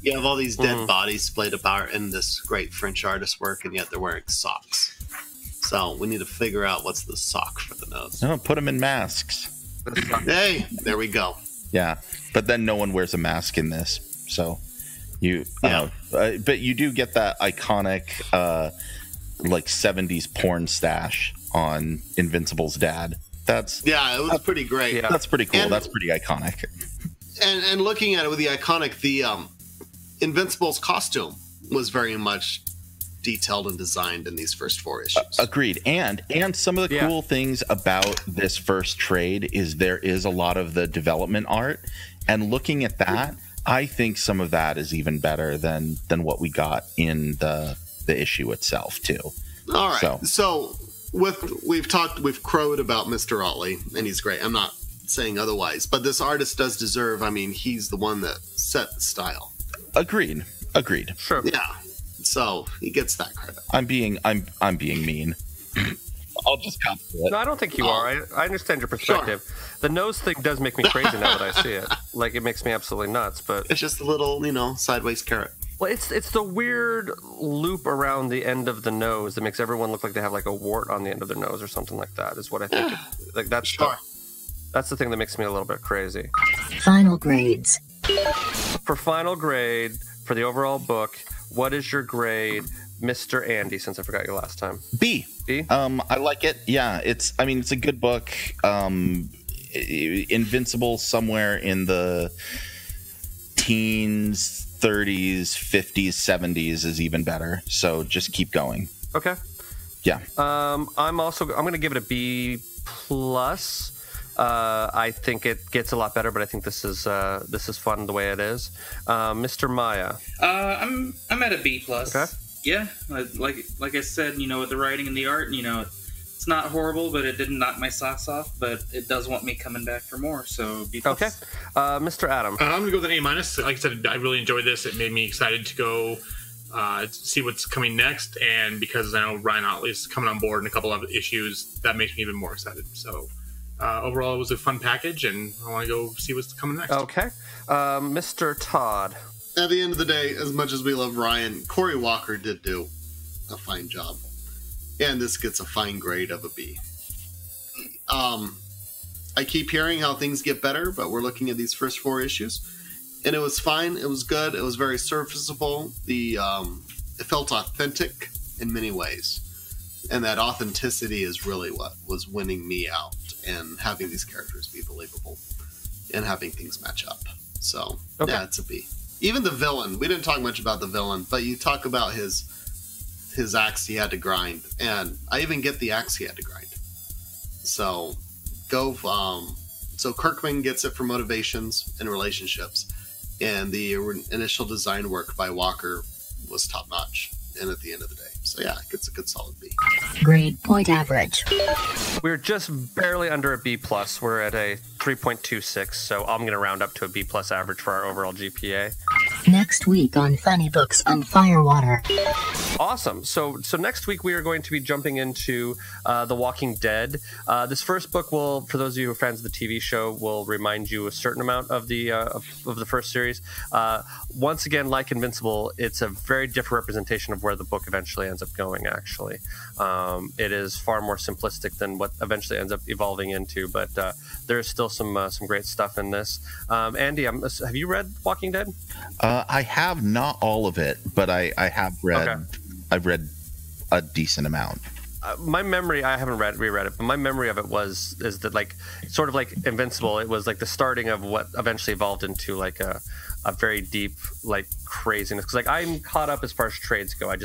S8: You have all these dead bodies splayed about in this great French artist work, and yet they're wearing socks. So we need to figure out what's the sock for the nose.
S12: No, put them in masks.
S8: Hey, there we go.
S12: Yeah, but then no one wears a mask in this, so but you do get that iconic like 70s porn stash on Invincible's dad. It
S8: was pretty great.
S12: Yeah. That's pretty cool. That's pretty iconic.
S8: And looking at it with the iconic, the Invincible's costume was very much detailed and designed in these first 4 issues.
S12: Agreed. And some of the cool things about this first trade is there is a lot of the development art, and looking at that, I think some of that is even better than what we got in the issue itself too.
S8: All right. So we've crowed about Mr. Otley, and he's great. I'm not saying otherwise, but this artist does deserve. I mean, he's the one that set the style.
S12: Agreed.
S11: Sure.
S8: Yeah. So he gets that credit.
S12: I'm being mean. I'll just cop to it.
S11: No, I don't think you are. I understand your perspective. Sure. The nose thing does make me crazy now that I see it. Like, it makes me absolutely nuts. But
S8: it's just a little, sideways carrot.
S11: Well, it's the weird loop around the end of the nose that makes everyone look like they have like a wart on the end of their nose or something like that. Is what I think. Like that's that's the thing that makes me a little bit crazy.
S1: Final grades.
S11: For final grade for the overall book, what is your grade, Mr. Andy? Since I forgot your last time.
S12: B.
S11: B.
S12: I like it. Yeah, it's a good book. Invincible somewhere in the teens, 30s, 50s, 70s is even better. So just keep going.
S11: Okay.
S12: Yeah.
S11: I'm going to give it a B plus. I think it gets a lot better, but I think this is fun the way it is. Mr. Maya.
S7: I'm at a B plus.
S11: Okay.
S7: Yeah, like I said, with the writing and the art, it's not horrible, but it didn't knock my socks off. But it does want me coming back for more. So B plus.
S11: Okay. Mr. Adam.
S9: I'm gonna go with an A minus. Like I said, I really enjoyed this. It made me excited to go see what's coming next, and because I know Ryan Otley's coming on board in a couple of issues, that makes me even more excited. So. Overall, it was a fun package, and I want to go see what's coming next.
S11: Okay. Mr. Todd.
S8: At the end of the day, as much as we love Ryan, Corey Walker did do a fine job. And this gets a fine grade of a B. I keep hearing how things get better, but we're looking at these first 4 issues. And it was fine. It was good. It was very serviceable. It felt authentic in many ways. And that authenticity is really what was winning me out, and having these characters be believable and having things match up. So, yeah, it's a B. Even the villain, we didn't talk much about the villain, but you talk about his axe he had to grind, and I even get the axe he had to grind. So, so Kirkman gets it for motivations and relationships, and the initial design work by Walker was top-notch, and at the end of the day. So yeah, it gets a good solid B.
S1: Grade point average.
S11: We're just barely under a B plus. We're at a 3.26, so I'm going to round up to a B plus average for our overall GPA.
S1: Next week on Funny Books on Firewater.
S11: Awesome. So next week we are going to be jumping into The Walking Dead. This first book will, for those of you who are fans of the TV show, will remind you a certain amount of the first series. Once again, like Invincible, it's a very different representation of where the book eventually ends up going, actually. It is far more simplistic than what eventually ends up evolving into, but there's still some great stuff in this. Andy, have you read Walking Dead?
S12: I have not all of it, but I have read. Okay. I've read a decent amount.
S11: My memory, I haven't reread it, but my memory of it is that like sort of like Invincible. It was like the starting of what eventually evolved into like a very deep like craziness. Because like I'm caught up as far as trades go. I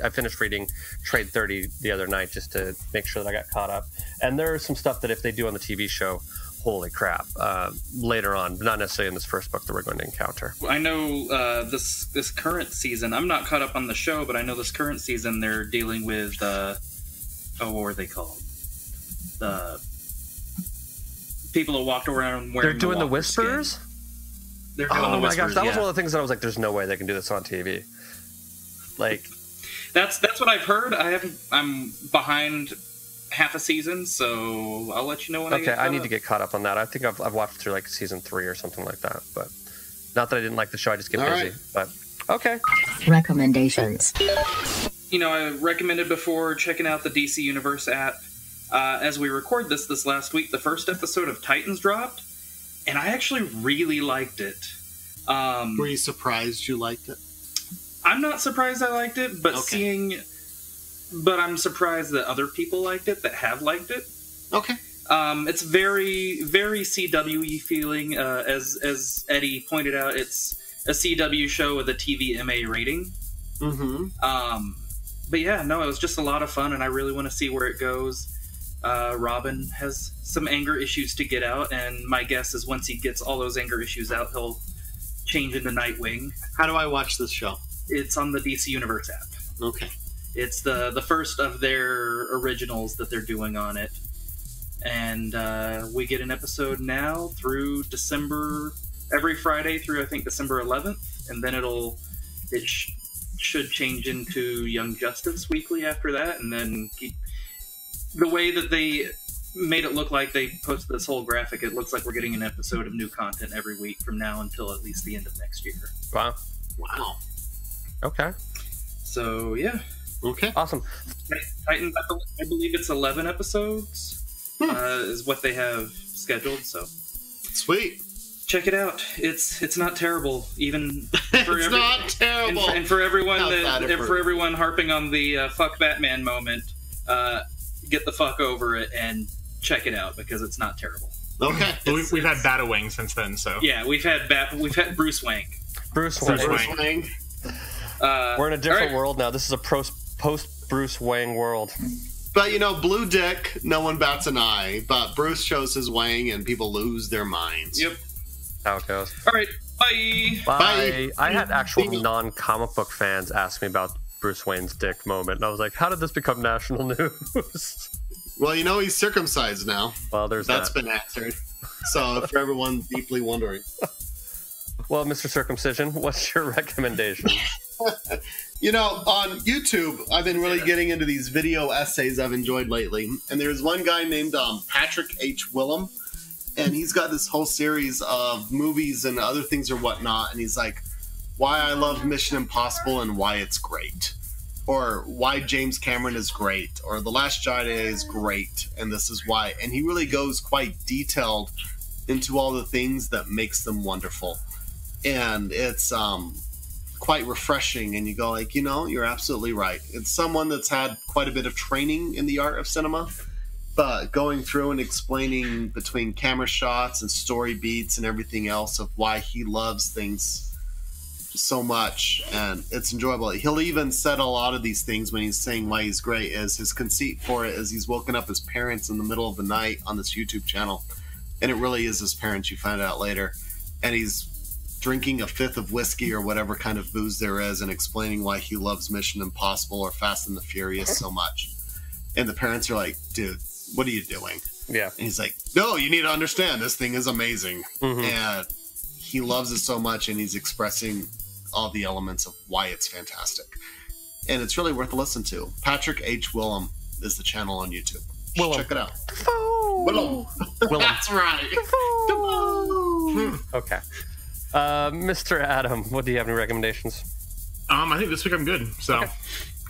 S11: finished reading Trade 30 the other night just to make sure that I got caught up. And there is some stuff that if they do on the TV show, holy crap, later on, but not necessarily in this first book that we're going to encounter.
S7: I know this current season, I'm not caught up on the show, but I know this current season they're dealing with, what were they called? The people who walked around wearing
S11: They're doing the Whisperers?
S7: Skin. They're doing the Whisperers,
S11: my gosh, that was one of the things that I was like, there's no way they can do this on TV. Like...
S7: That's what I've heard. I'm behind half a season, so I'll let you know when I get caught
S11: I need to get caught up on that. I think I've watched through like season 3 or something like that, but not that I didn't like the show, I just get busy. Right. But Okay.
S1: Recommendations.
S7: You know, I recommended before checking out the DC Universe app. As we record this last week, the first episode of Titans dropped, and I actually really liked it.
S8: Were you surprised you liked it?
S7: I'm not surprised I liked it, but but I'm surprised that other people liked it that have liked it.
S8: Okay.
S7: It's very, very CW-y feeling. As Eddie pointed out, it's a CW show with a TVMA rating.
S8: Mm-hmm.
S7: But yeah, no, it was just a lot of fun, and I really want to see where it goes. Robin has some anger issues to get out, and my guess is once he gets all those anger issues out, he'll change into Nightwing.
S8: How do I watch this show?
S7: It's on the DC Universe app.
S8: Okay.
S7: It's the first of their originals that they're doing on it. And we get an episode now through December, every Friday through, I think, December 11th. And then it should change into Young Justice weekly after that. And then the way that they made it look like they posted this whole graphic, it looks like we're getting an episode of new content every week from now until at least the end of next year.
S11: Wow.
S8: Wow.
S11: Okay.
S7: So, yeah.
S8: Okay.
S11: Awesome.
S7: Titans, I believe it's 11 episodes is what they have scheduled, so.
S8: Sweet.
S7: Check it out. It's not terrible, even for
S8: it's not terrible.
S7: And for everyone for everyone harping on the fuck Batman moment, get the fuck over it and check it out because it's not terrible.
S8: Okay.
S9: We've had Batawing since then, so
S7: yeah, we've had Bruce Wayne.
S11: Bruce Wayne. We're in a different world now. This is a post Bruce Wayne world.
S8: But, you know, Blue Dick, no one bats an eye. But Bruce shows his wang and people lose their minds.
S7: Yep.
S11: How it goes.
S7: All right. Bye.
S11: Bye. I had actual non-comic book fans ask me about Bruce Wayne's dick moment. And I was like, how did this become national news?
S8: Well, you know, he's circumcised now.
S11: Well, that's
S8: been answered. So, for everyone deeply wondering.
S13: Well, Mr. Circumcision, what's your recommendation?
S8: You know, on YouTube, I've been really getting into these video essays I've enjoyed lately. And there's one guy named Patrick H. Willem. And he's got this whole series of movies and other things or whatnot. And he's like, why I love Mission Impossible and why it's great. Or why James Cameron is great. Or The Last Jedi is great. And this is why. And he really goes quite detailed into all the things that makes them wonderful. And it's quite refreshing. And you go like, you know, you're absolutely right. It's someone that's had quite a bit of training in the art of cinema. But going through and explaining between camera shots and story beats and everything else of why he loves things so much, and it's enjoyable. He'll even said a lot of these things when he's saying why he's great, is his conceit for it is he's woken up his parents in the middle of the night on this YouTube channel, and it really is his parents, you find out later, and he's drinking a fifth of whiskey or whatever kind of booze there is and explaining why he loves Mission Impossible or Fast and the Furious so much. And the parents are like, dude, what are you doing?
S13: Yeah.
S8: And he's like, no, you need to understand, this thing is amazing. Mm-hmm. And he loves it so much, and he's expressing all the elements of why it's fantastic. And it's really worth a listen to. Patrick H. Willem is the channel on YouTube. Check it out. Willem. That's right.
S13: Okay. Mr. Adam, what do you have any recommendations?
S9: I think this week I'm good, so okay.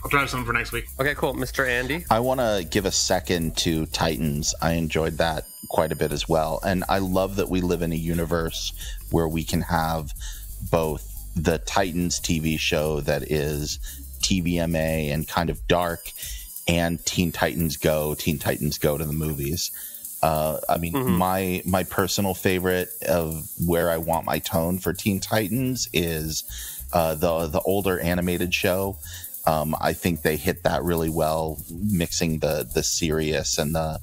S9: I'll try something for next week.
S13: Okay, cool. Mr. Andy?
S12: I want to give a second to Titans. I enjoyed that quite a bit as well. And I love that we live in a universe where we can have both the Titans TV show that is TVMA and kind of dark, and Teen Titans Go to the movies. I mean, my personal favorite of where I want my tone for Teen Titans is the older animated show. I think they hit that really well, mixing the serious and the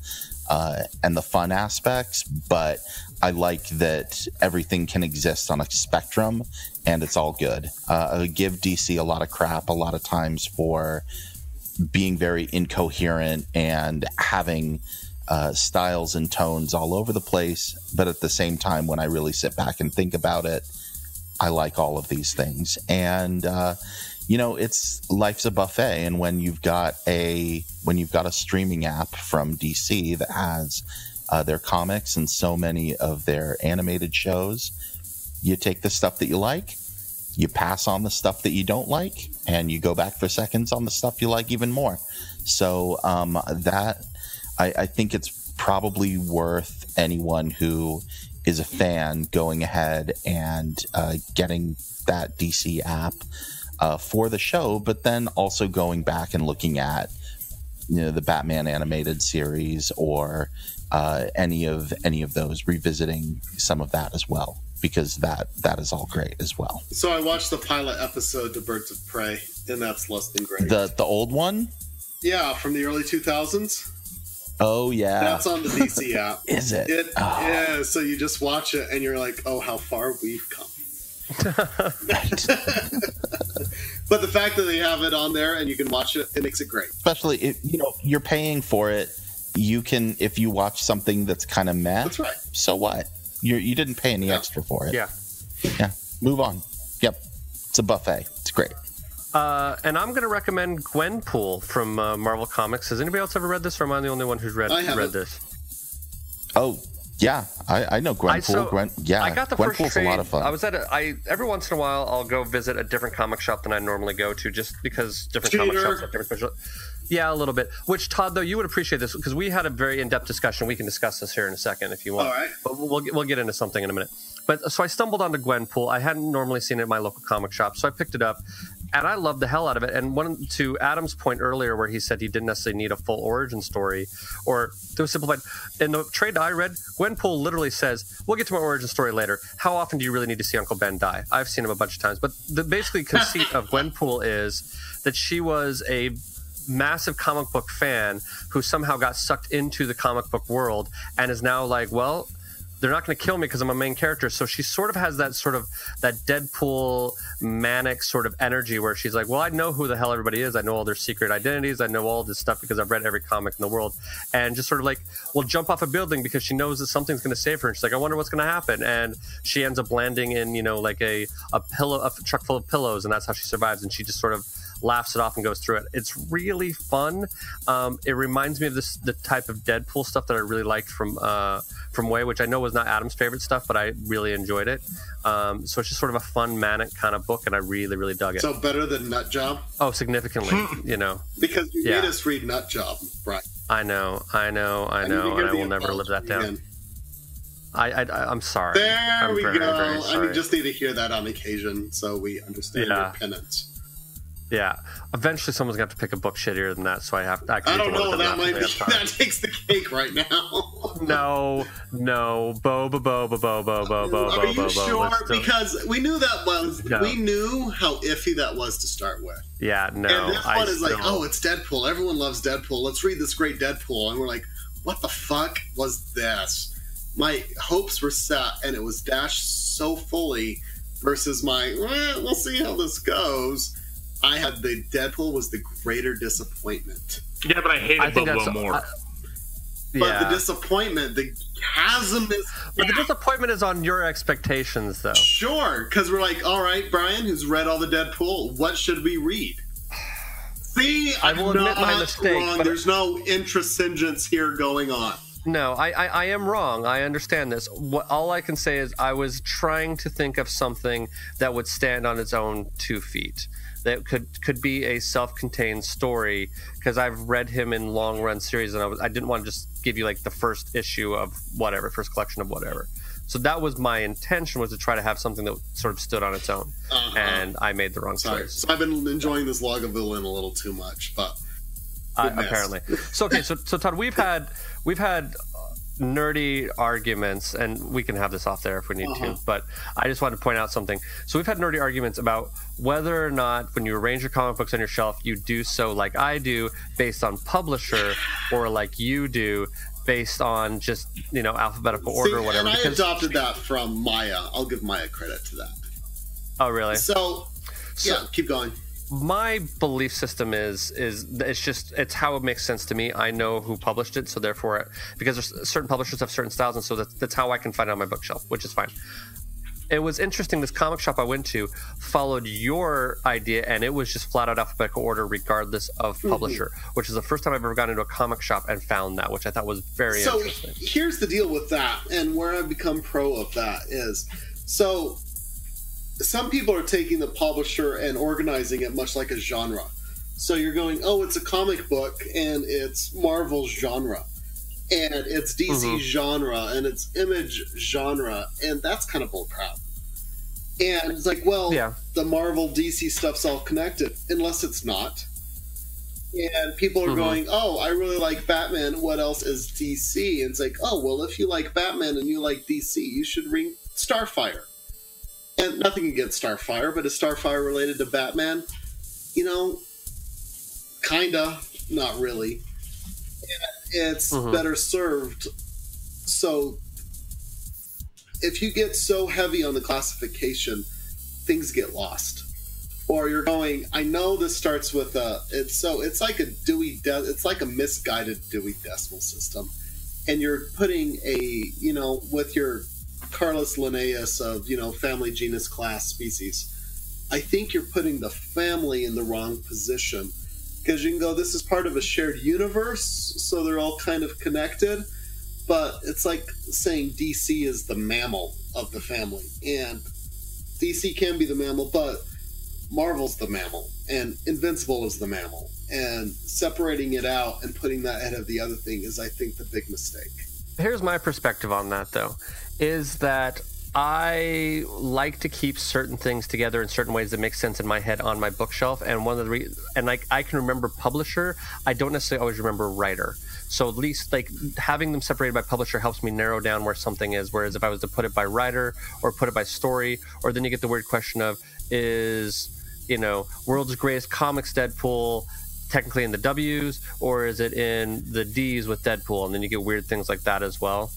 S12: fun aspects. But I like that everything can exist on a spectrum, and it's all good. I give DC a lot of crap a lot of times for being very incoherent and having styles and tones all over the place. But at the same time, when I really sit back and think about it, I like all of these things. And you know, life's a buffet, and when you've got a streaming app from DC that has their comics and so many of their animated shows, you take the stuff that you like you pass on the stuff that you don't like, and you go back for seconds on the stuff you like even more. So I think it's probably worth anyone who is a fan going ahead and getting that DC app for the show, but then also going back and looking at the Batman animated series or any of those, revisiting some of that as well, because that is all great as well.
S8: So I watched the pilot episode to Birds of Prey, and that's less than great.
S12: The old one?
S8: Yeah, from the early 2000s.
S12: Oh, yeah.
S8: That's on the DC app.
S12: Is it?
S8: Yeah, so you just watch it, and you're like, oh, how far we've come. But the fact that they have it on there and you can watch it, it makes it great.
S12: Especially if you're paying for it. You can, if you watch something that's kind of meh.
S8: That's right.
S12: So what? You didn't pay any extra for it.
S11: Yeah.
S12: Move on. Yep. It's a buffet. It's great.
S11: And I'm going to recommend Gwenpool from Marvel Comics. Has anybody else ever read this, or am I the only one who's read this?
S12: Oh, yeah. I know Gwenpool.
S11: I got the
S12: Gwenpool's
S11: first trade.
S12: a lot of fun.
S11: I was at every once in a while, I'll go visit a different comic shop than I normally go to, just because different comic shops have different special. Yeah, a little bit. Which, Todd, though, you would appreciate this, because we had a very in-depth discussion. We can discuss this here in a second if you want.
S8: All right.
S11: But we'll get into something in a minute. But so I stumbled onto Gwenpool. I hadn't normally seen it at my local comic shop, so I picked it up, and I loved the hell out of it. And to Adam's point earlier, where he said he didn't necessarily need a full origin story, or it was simplified. In the trade I read, Gwenpool literally says, "We'll get to my origin story later. How often do you really need to see Uncle Ben die?" I've seen him a bunch of times, but the basically conceit of Gwenpool is that she was a massive comic book fan who somehow got sucked into the comic book world and is now like, well, they're not going to kill me because I'm a main character. So she sort of has that Deadpool manic sort of energy where she's like, well, I know who the hell everybody is. I know all their secret identities. I know all this stuff because I've read every comic in the world. And just sort of like, will jump off a building because she knows that something's going to save her. And she's like, I wonder what's going to happen. And she ends up landing in, like a truck full of pillows, and that's how she survives. And she just sort of laughs it off and goes through it. It's really fun. It reminds me of the type of Deadpool stuff that I really liked from Way, which I know was not Adam's favorite stuff, but I really enjoyed it. So it's just sort of a fun, manic kind of book, and I really, really dug it.
S8: So better than Nut Job?
S11: Oh, significantly,
S8: Because you made us read Nut Job, right?
S11: I know, and I will never live that down. I'm sorry.
S8: There we go. Very sorry. I just need to hear that on occasion so we understand your penance.
S11: Yeah, eventually someone's going to have to pick a book shittier than that, so I have to.
S8: I don't know. That might be. That takes the cake right now.
S11: No.
S8: Are you sure? Because we knew that was. No. We knew how iffy that was to start with.
S11: Yeah, no.
S8: And this one is like, oh, it's Deadpool. Everyone loves Deadpool. Let's read this great Deadpool. And we're like, what the fuck was this? My hopes were set, and it was dashed so fully. Versus my, we'll see how this goes. I had the Deadpool was the greater disappointment.
S9: Yeah, but I hated Bobo more.
S8: But the disappointment, the chasm is...
S11: But the disappointment is on your expectations, though.
S8: Sure, because we're like, all right, Brian, who's read all the Deadpool, what should we read? See,
S11: I will admit my mistake.
S8: Wrong.
S11: But
S8: there's no intransigence here going on.
S11: No, I am wrong. I understand this. All I can say is I was trying to think of something that would stand on its own 2 feet. That could be a self-contained story, because I've read him in long-run series, and I didn't want to just give you like the first issue of whatever, first collection of whatever. So that was my intention, was to try to have something that sort of stood on its own, and I made the wrong choice.
S8: So I've been enjoying this Lagavulin a little too much, but
S11: apparently. So Todd, we've had nerdy arguments, and we can have this off there if we need to, but I just wanted to point out something. So we've had nerdy arguments about whether or not when you arrange your comic books on your shelf, you do so like I do based on publisher, or like you do based on just alphabetical order or whatever.
S8: And I adopted that from Maya. I'll give Maya credit to that.
S11: Oh, really?
S8: So yeah, keep going.
S11: My belief system is it's how it makes sense to me. I know who published it, so therefore, because there's certain publishers have certain styles, and so that's how I can find it on my bookshelf, which is fine. It was interesting. This comic shop I went to followed your idea, and it was just flat out alphabetical order, regardless of publisher, which is the first time I've ever gone into a comic shop and found that, which I thought was very interesting.
S8: So here's the deal with that, and where I've become pro of that is, so some people are taking the publisher and organizing it much like a genre. So you're going, oh, it's a comic book, and it's Marvel's genre, and it's DC genre, and it's Image genre, and that's kind of bullcrap. And it's like, well, the Marvel DC stuff's all connected, unless it's not. And people are going, oh, I really like Batman. What else is DC? And it's like, oh, well, if you like Batman and you like DC, you should read Starfire. And nothing against Starfire, but is Starfire related to Batman? You know, kinda, not really. And it's better served. So if you get so heavy on the classification, things get lost. Or you're going, I know this starts with it's like a Dewey, it's like a misguided Dewey Decimal System, and you're putting with your Carlos Linnaeus of family, genus, class, species. I think you're putting the family in the wrong position, because you can go, this is part of a shared universe, so they're all kind of connected, but it's like saying DC is the mammal of the family, and DC can be the mammal, but Marvel's the mammal, and Invincible is the mammal, and separating it out and putting that ahead of the other thing is, I think, the big mistake.
S11: Here's my perspective on that, though, is that I like to keep certain things together in certain ways that make sense in my head on my bookshelf, and one of the I can remember publisher, I don't necessarily always remember writer. So at least like having them separated by publisher helps me narrow down where something is. Whereas if I was to put it by writer or put it by story, or then you get the weird question of, is World's Greatest Comics Deadpool technically in the W's, or is it in the D's with Deadpool? And then you get weird things like that as well.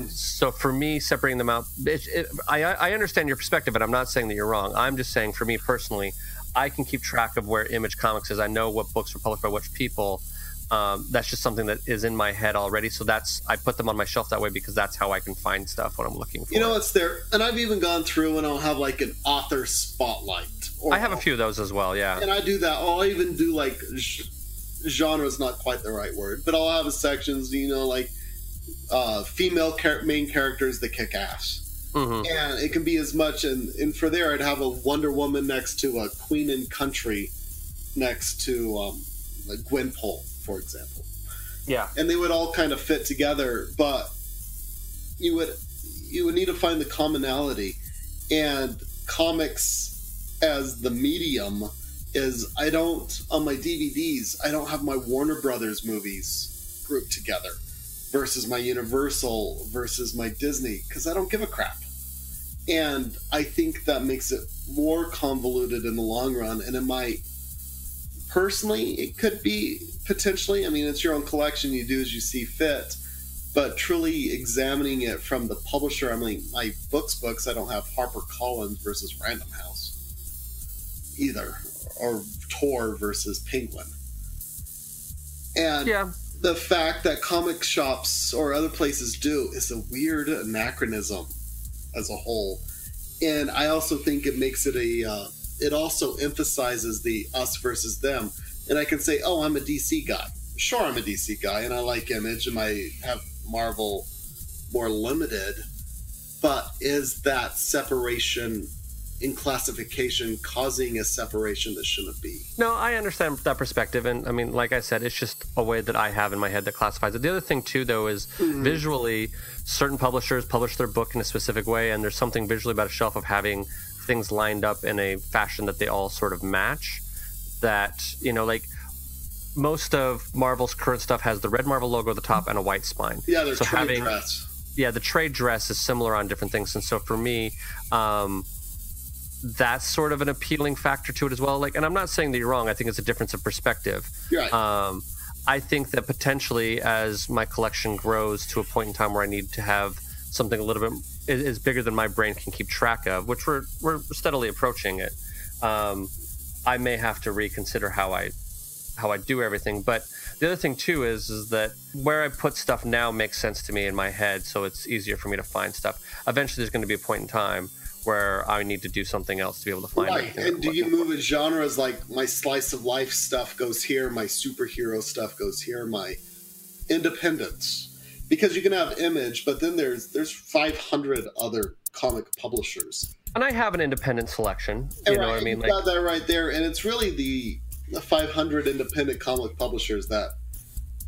S11: So for me, separating them out, I understand your perspective, and I'm not saying that you're wrong. I'm just saying, for me personally, I can keep track of where Image Comics is. I know what books are published by which people. That's just something that is in my head already. So I put them on my shelf that way, because that's how I can find stuff when I'm looking for it.
S8: It's there. And I've even gone through and I'll have like an author spotlight.
S11: I have a few of those as well, yeah.
S8: And I do that. I'll even do like genre is not quite the right word, but I'll have sections, like female main characters that kick ass. And it can be as much, and for there I'd have a Wonder Woman next to a Queen and Country next to like Gwenpool, for example.
S11: Yeah.
S8: And they would all kind of fit together, but you would need to find the commonality. And comics as the medium is, on my DVDs, I don't have my Warner Brothers movies grouped together versus my Universal versus my Disney, because I don't give a crap. And I think that makes it more convoluted in the long run, and it might, personally, it could be potentially, it's your own collection, you do as you see fit, but truly examining it from the publisher, my books, I don't have HarperCollins versus Random House either, or Tor versus Penguin. And the fact that comic shops or other places do is a weird anachronism as a whole. And I also think it makes it it also emphasizes the us versus them. And I can say, oh, I'm a DC guy. Sure, I'm a DC guy, and I like Image, and I have Marvel more limited. But is that separation in classification causing a separation that shouldn't be?
S11: No, I understand that perspective, and like I said, it's just a way that I have in my head that classifies it. The other thing too, though, is visually, certain publishers publish their book in a specific way, and there's something visually about a shelf of having things lined up in a fashion that they all sort of match. That, like most of Marvel's current stuff has the red Marvel logo at the top and a white spine.
S8: Yeah, they're trade dress.
S11: Yeah, the trade dress is similar on different things, and so for me, that's sort of an appealing factor to it as well. And I'm not saying that you're wrong. I think it's a difference of perspective.
S8: Right.
S11: I think that potentially, as my collection grows to a point in time where I need to have something a little bit is bigger than my brain can keep track of, which we're steadily approaching it, I may have to reconsider how I do everything. But the other thing too is that where I put stuff now makes sense to me in my head, so it's easier for me to find stuff. Eventually, there's going to be a point in time where I need to do something else to be able to find it.
S8: And do you move in genres, like my slice of life stuff goes here, my superhero stuff goes here, my independence? Because you can have Image, but then there's 500 other comic publishers.
S11: And I have an independent selection. You know what I mean?
S8: You got that right there. And it's really the 500 independent comic publishers that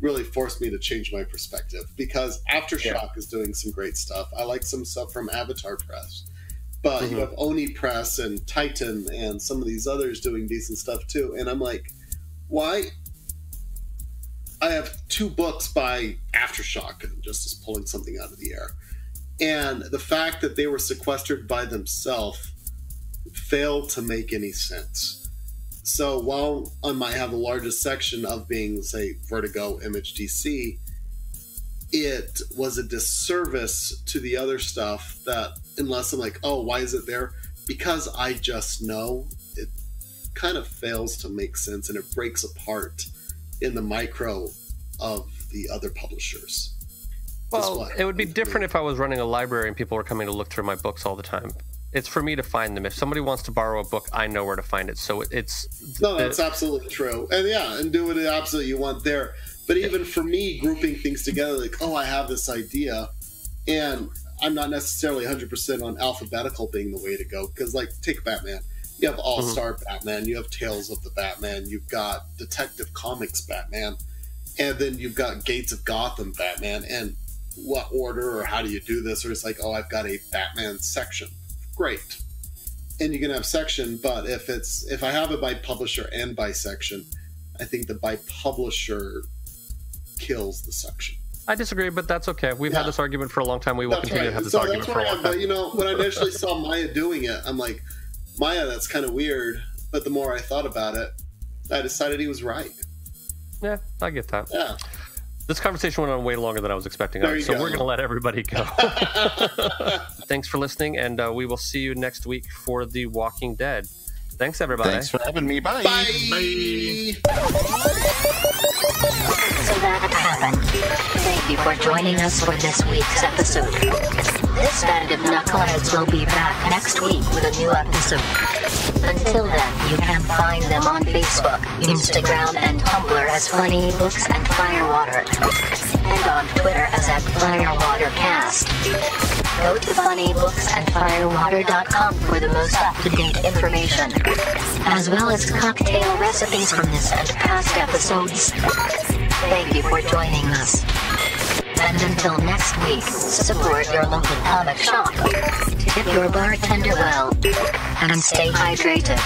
S8: really forced me to change my perspective, because Aftershock is doing some great stuff. I like some stuff from Avatar Press. But you have Oni Press and Titan and some of these others doing decent stuff too. And I'm like, why? I have 2 books by Aftershock, and just as pulling something out of the air. And the fact that they were sequestered by themselves failed to make any sense. So while I might have the largest section of being, say, Vertigo, Image, DC, it was a disservice to the other stuff that, unless I'm like, oh, why is it there? Because I just know, it kind of fails to make sense, and it breaks apart in the micro of the other publishers.
S11: Well, it would be different if I was running a library and people were coming to look through my books all the time. It's for me to find them. If somebody wants to borrow a book, I know where to find it. So it's...
S8: No, that's absolutely true. And and do what absolutely you want there. But even for me, grouping things together, like, oh, I have this idea, and I'm not necessarily 100% on alphabetical being the way to go. Because, like, take Batman. You have All-Star Batman. You have Tales of the Batman. You've got Detective Comics Batman. And then you've got Gates of Gotham Batman. And what order or how do you do this? Or it's like, oh, I've got a Batman section. Great. And you can have section, but if I have it by publisher and by section, I think the by publisher kills the section.
S11: I disagree, but that's okay. We've had this argument for a long time. We will continue to have this argument for a long time.
S8: But, you know, when I initially saw Maya doing it, I'm like, Maya, that's kind of weird. But the more I thought about it, I decided he was right.
S11: Yeah, I get that.
S8: Yeah.
S11: This conversation went on way longer than I was expecting, so we're going to let everybody go. Thanks for listening, and we will see you next week for The Walking Dead. Thanks, everybody.
S12: Thanks for having me. Bye.
S8: Bye.
S1: So that happened. Thank you for joining us for this week's episode. This band of knuckleheads will be back next week with a new episode. Until then, you can find them on Facebook, Instagram, and Tumblr as Funny Books and Firewater, and on Twitter as @FirewaterCast. Go to funnybooksandfirewater.com for the most up-to-date information, as well as cocktail recipes from this and past episodes. Thank you for joining us. And until next week, support your local comic shop, tip your bartender well, and stay hydrated.